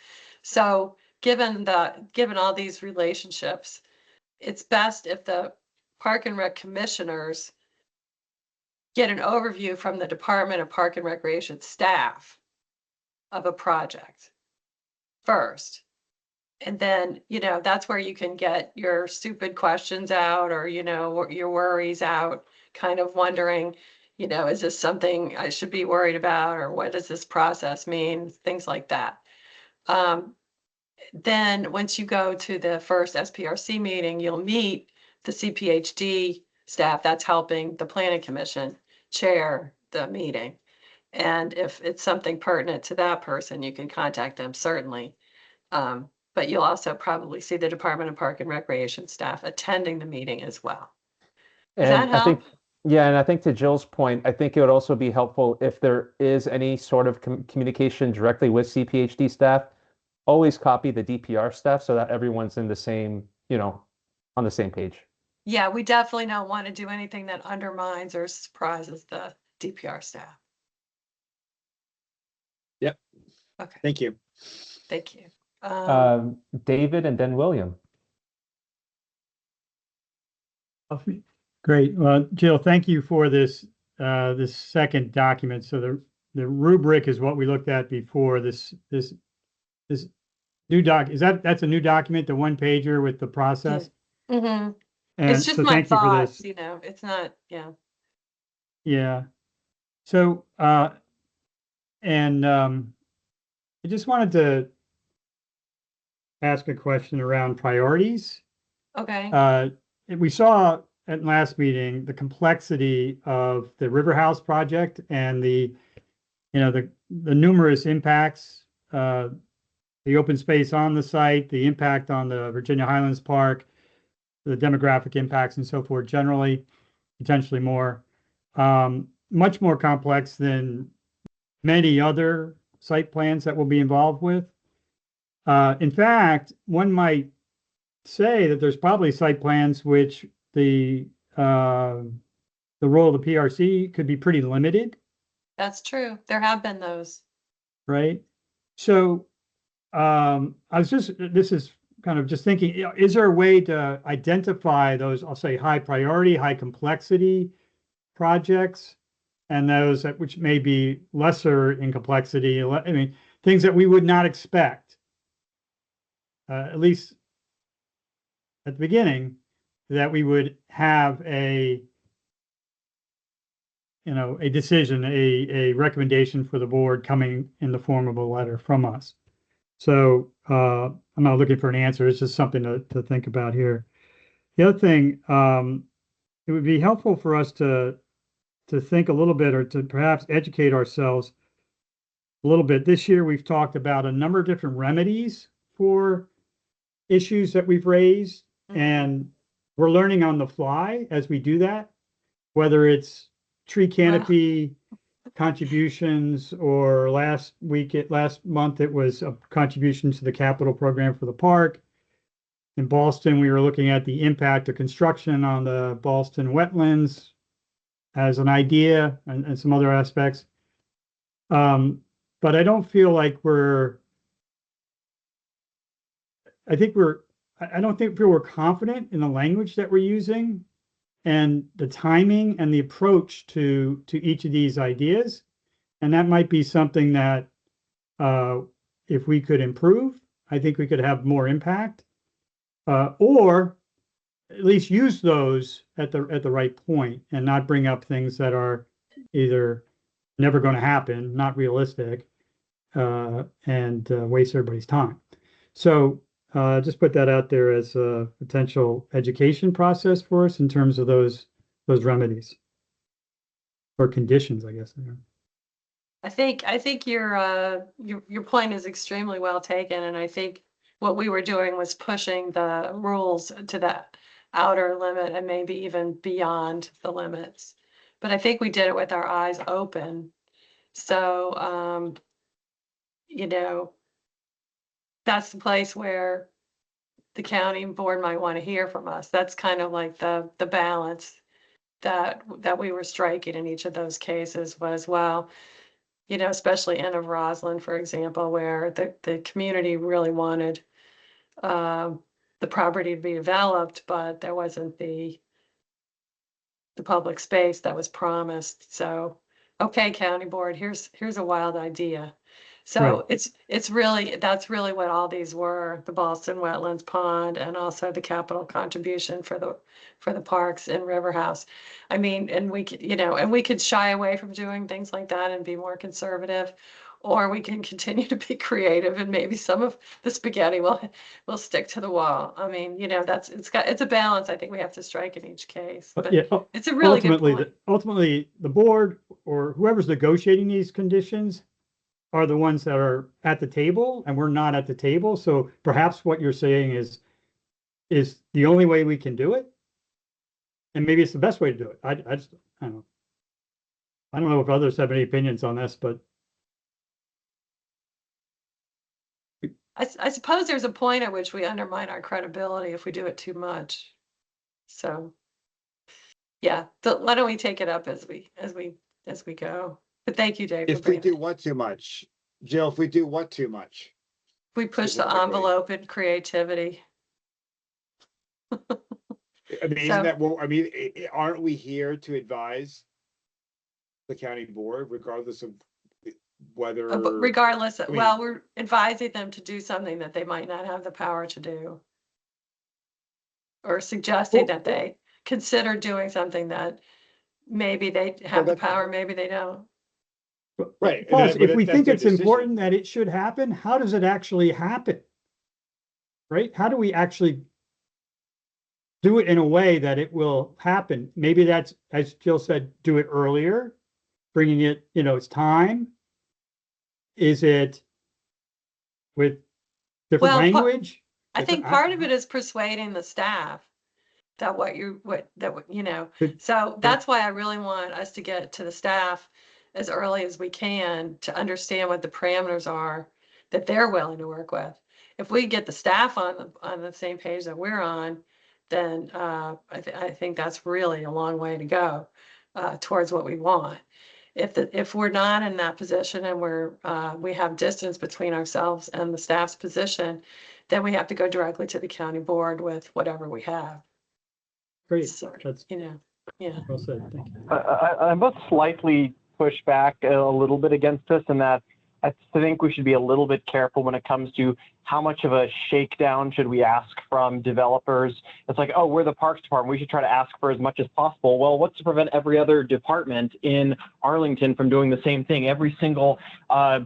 So given all these relationships, it's best if the Park and Rec commissioners get an overview from the Department of Park and Recreation staff of a project first. And then, that's where you can get your stupid questions out, or, your worries out, kind of wondering, is this something I should be worried about, or what does this process mean? Things like that. Then once you go to the first SPRC meeting, you'll meet the CPHD staff that's helping the Planning Commission chair the meeting. And if it's something pertinent to that person, you can contact them, certainly. But you'll also probably see the Department of Park and Recreation staff attending the meeting as well. Does that help? And I think to Jill's point, I think it would also be helpful if there is any sort of communication directly with CPHD staff, always copy the DPR staff so that everyone's in the same, on the same page. Yeah, we definitely don't want to do anything that undermines or surprises the DPR staff. Yep. Okay. Thank you. Thank you. David and then William. Great. Well, Jill, thank you for this this second document. So the rubric is what we looked at before. This new that's a new document, the one pager with the process. Mm-hmm. And it's just so my thank you for thoughts, this. it's not, Yeah. So I just wanted to ask a question around priorities. Okay. We saw at last meeting the complexity of the River House project and the numerous impacts, the open space on the site, the impact on the Virginia Highlands Park, the demographic impacts and so forth, generally, potentially more, much more complex than many other site plans that we'll be involved with. In fact, one might say that there's probably site plans which the role of the PRC could be pretty limited. That's true. There have been those. Right. So this is kind of just thinking, is there a way to identify those, I'll say, high priority, high complexity projects, and those which may be lesser in complexity? I mean, things that we would not expect, at least at the beginning, that we would have a decision, a recommendation for the board coming in the form of a letter from us. So I'm not looking for an answer. It's just something to think about here. The other thing, it would be helpful for us to think a little bit, or to perhaps educate ourselves a little bit. This year, we've talked about a number of different remedies for issues that we've raised, and we're learning on the fly as we do that, whether it's tree canopy contributions, or last month, it was a contribution to the capital program for the park. In Ballston, we were looking at the impact of construction on the Ballston wetlands as an idea, and some other aspects. But I don't feel like I don't think we're confident in the language that we're using and the timing and the approach to each of these ideas. And that might be something that if we could improve, I think we could have more impact, or at least use those at the right point and not bring up things that are either never going to happen, not realistic, and waste everybody's time. So just put that out there as a potential education process for us in terms of those remedies or conditions, I guess. I think your point is extremely well taken, and I think what we were doing was pushing the rules to that outer limit and maybe even beyond the limits. But I think we did it with our eyes open. So, you know, that's the place where the county board might want to hear from us. That's kind of like the balance that we were striking in each of those cases was, well, you know, especially N of Roslyn, for example, where the community really wanted the property to be developed, but there wasn't the public space that was promised. So, okay, county board, here's a wild idea. So Right. that's really what all these were, the Ballston Wetlands Pond, and also the capital contribution for the parks in River House. I mean, and we could, you know, and we could shy away from doing things like that and be more conservative, or we can continue to be creative, and maybe some of the spaghetti will stick to the wall. I mean, you know, it's a balance I think we have to strike in each case. But Yeah, it's a really good ultimately, point. ultimately, the board or whoever's negotiating these conditions are the ones that are at the table, and we're not at the table. So perhaps what you're saying is the only way we can do it, and maybe it's the best way to do it. I don't know. I don't know if others have any opinions on this, but I suppose there's a point at which we undermine our credibility if we do it too much. So, yeah, why don't we take it up as we go? But thank you, Dave. If we do what too much, Jill, if we do what too much? We push the Specifically. envelope in creativity. I mean, So- isn't that, well, I mean, aren't we here to advise the county board regardless of whether? But regardless, I mean- well, we're advising them to do something that they might not have the power to do. Or suggesting that they consider doing something that maybe they have the power, maybe they don't. Right. plus, but if we that's think their it's decision. important that it should happen, how does it actually happen? Right? How do we actually do it in a way that it will happen? Maybe that's, as Jill said, do it earlier, bringing it, you know, it's time. Is it with different Well, language? I think part of it is persuading the staff that you know, so that's why I really want us to get to the staff as early as we can to understand what the parameters are that they're willing to work with. If we get the staff on the same page that we're on, then I think that's really a long way to go towards what we want. If we're not in that position and we have distance between ourselves and the staff's position, then we have to go directly to the county board with whatever we have. Great. So, That's you know, yeah. well said. Thank you. I must slightly push back a little bit against this, in that I think we should be a little bit careful when it comes to how much of a shakedown should we ask from developers. It's like, oh, we're the Parks Department, we should try to ask for as much as possible. Well, what's to prevent every other department in Arlington from doing the same thing? Every single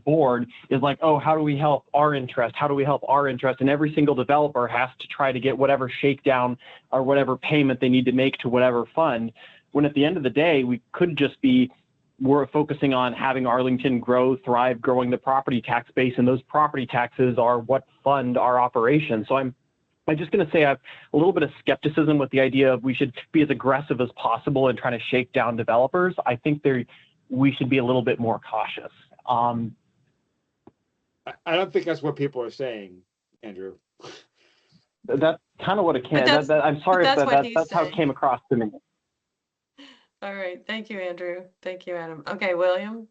board is like, oh, how do we help our interest? How do we help our interest? And every single developer has to try to get whatever shakedown or whatever payment they need to make to whatever fund, when at the end of the day, we could just be we're focusing on having Arlington grow, thrive, growing the property tax base, and those property taxes are what fund our operation. So I'm just going to say I have a little bit of skepticism with the idea of we should be as aggressive as possible in trying to shake down developers. I think we should be a little bit more cautious. I don't think that's what people are saying, Andrew. That's kind of what it can. I'm sorry if that's how it came across to me. All right. Thank you, Andrew. Thank you, Adam. Okay, William.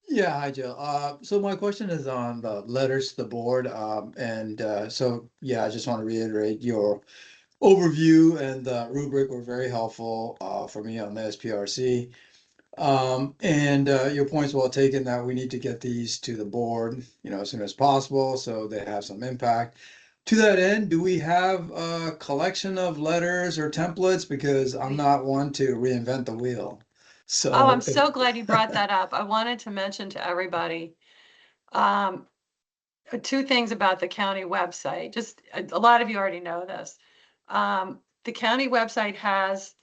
Yeah, hi, Jill. So my question is on the letters to the board. So yeah, I just want to reiterate your overview and the rubric were very helpful for me on this PRC. Your point's well taken that we need to get these to the board, as soon as possible so they have some impact. To that end, do we have a collection of letters or templates? Because I'm not one to reinvent the wheel. So Oh, I'm so glad you brought that up. I wanted to mention to everybody, 2 things about the county website. Just a lot of you already know this. The county website has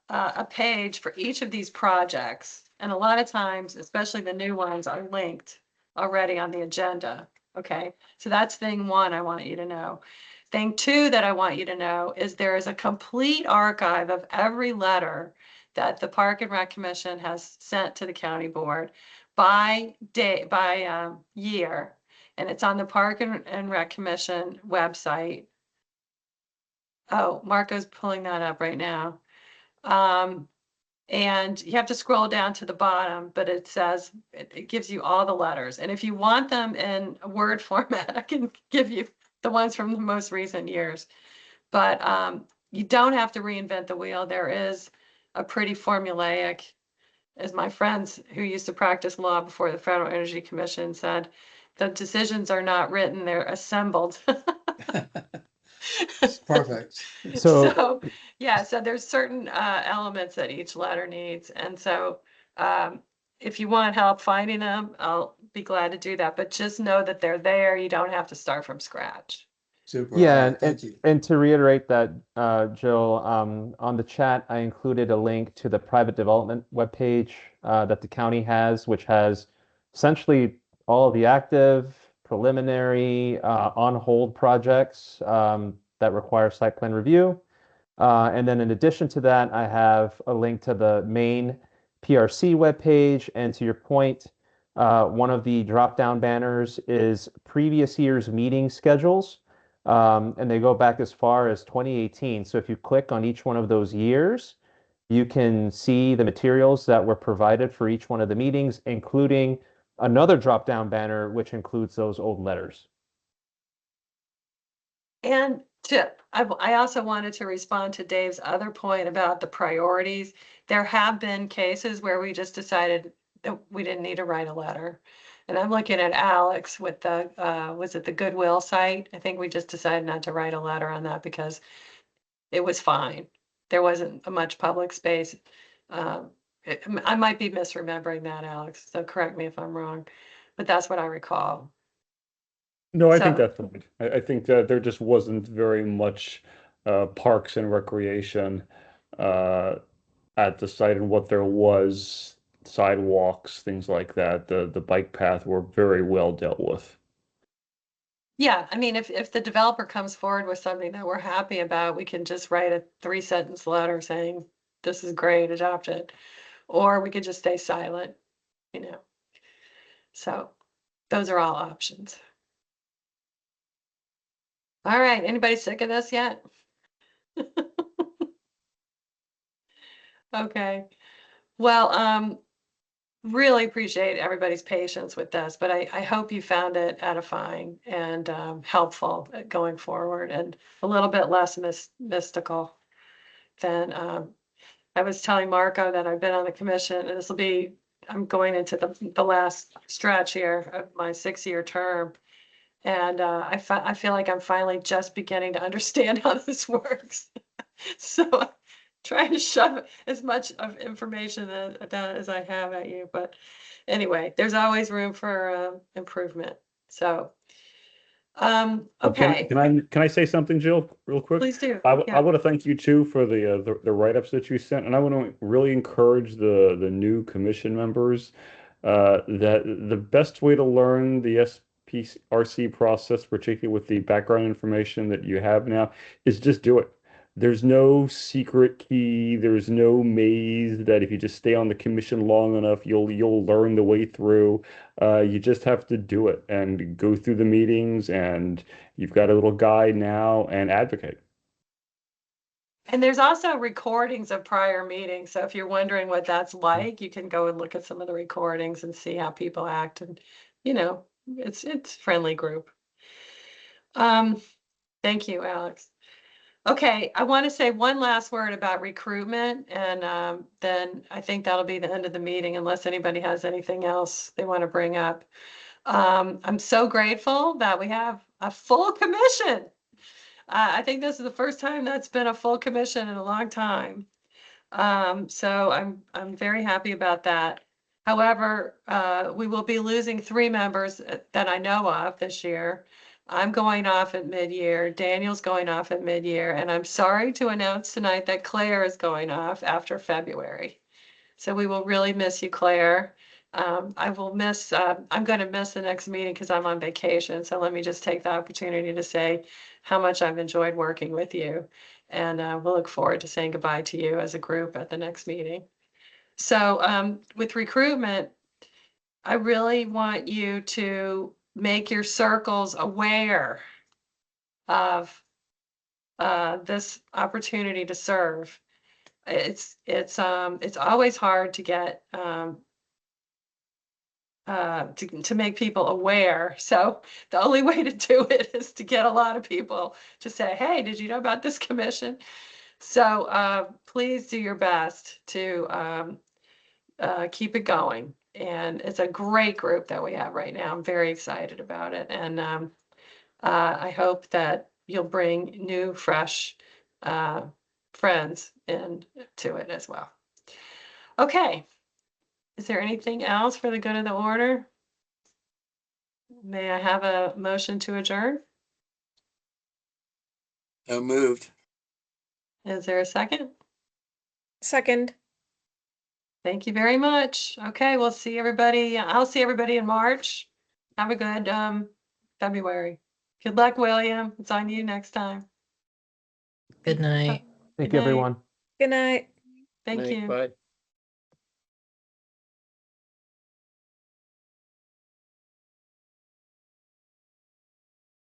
a page for each of these projects. And a lot of times, especially the new ones, are linked already on the agenda. Okay, so that's thing 1 I want you to know. Thing 2 that I want you to know is there is a complete archive of every letter that the Park and Rec Commission has sent to the county board by year. And it's on the Park and Rec Commission website. Oh, Marco's pulling that up right now. And you have to scroll down to the bottom, but it says, it gives you all the letters. And if you want them in a Word format, I can give you the ones from the most recent years. But you don't have to reinvent the wheel. There is a pretty formulaic, as my friends who used to practice law before the Federal Energy Commission said, the decisions are not written, they're assembled. Perfect. So yeah, so there's certain elements that each letter needs. And so if you want help finding them, I'll be glad to do that. But just know that they're there. You don't have to start from scratch. Super. Yeah, Thank you. and to reiterate that, Jill, on the chat, I included a link to the private development webpage that the county has, which has essentially all of the active, preliminary, on hold projects that require site plan review. And then in addition to that, I have a link to the main PRC webpage. And to your point, one of the drop-down banners is previous year's meeting schedules. And they go back as far as 2018. So if you click on each one of those years, you can see the materials that were provided for each one of the meetings, including another drop-down banner, which includes those old letters. And I also wanted to respond to Dave's other point about the priorities. There have been cases where we just decided that we didn't need to write a letter. And I'm looking at Alex with the, was it the Goodwill site? I think we just decided not to write a letter on that because it was fine. There wasn't much public space. I might be misremembering that, Alex, so correct me if I'm wrong, but that's what I recall. No, I think that's right. I think that there just wasn't very much parks and recreation at the site, and what there was, sidewalks, things like that. The bike path were very well dealt with. Yeah, I mean, if the developer comes forward with something that we're happy about, we can just write a 3-sentence letter saying, this is great, adopt it. Or we could just stay silent, So those are all options. All right, anybody sick of this yet? Okay. Well, really appreciate everybody's patience with this, but I hope you found it edifying and helpful going forward and a little bit less mystical than I was telling Marco that I've been on the commission, and I'm going into the last stretch here of my 6-year term. And I feel like I'm finally just beginning to understand how this works. So I'm trying to shove as much of information as I have at you. But anyway, there's always room for improvement. So Okay, Can I say something, Jill, real quick? please do. I Yeah. want to thank you too for the write-ups that you sent, and I want to really encourage the new commission members that the best way to learn the SPRC process, particularly with the background information that you have now, is just do it. There's no secret key. There's no maze that if you just stay on the commission long enough, you'll learn the way through. You just have to do it and go through the meetings, and you've got a little guide now, and advocate. And there's also recordings of prior meetings. So if you're wondering what that's like, you can go and look at some of the recordings and see how people act. And, you know, it's a friendly group. Thank you, Alex. Okay, I want to say one last word about recruitment, and then I think that'll be the end of the meeting unless anybody has anything else they want to bring up. I'm so grateful that we have a full commission. I think this is the first time that's been a full commission in a long time. So I'm very happy about that. However, we will be losing 3 members that I know of this year. I'm going off at mid-year. Daniel's going off at mid-year, and I'm sorry to announce tonight that Claire is going off after February. So we will really miss you, Claire. I will miss, I'm going to miss the next meeting because I'm on vacation. So let me just take the opportunity to say how much I've enjoyed working with you. And we'll look forward to saying goodbye to you as a group at the next meeting. So with recruitment, I really want you to make your circles aware of this opportunity to serve. It's always hard to get to make people aware. So the only way to do it is to get a lot of people to say, hey, did you know about this commission? So please do your best to keep it going. And it's a great group that we have right now. I'm very excited about it. And I hope that you'll bring new, fresh friends into it as well. Okay. Is there anything else for the good of the order? May I have a motion to adjourn? So moved. Is there a second? Second. Thank you very much. Okay, we'll see everybody. I'll see everybody in March. Have a good February. Good luck, William. It's on you next time. Good night. Thank Good you, night. everyone. Good night. Thank you. Bye.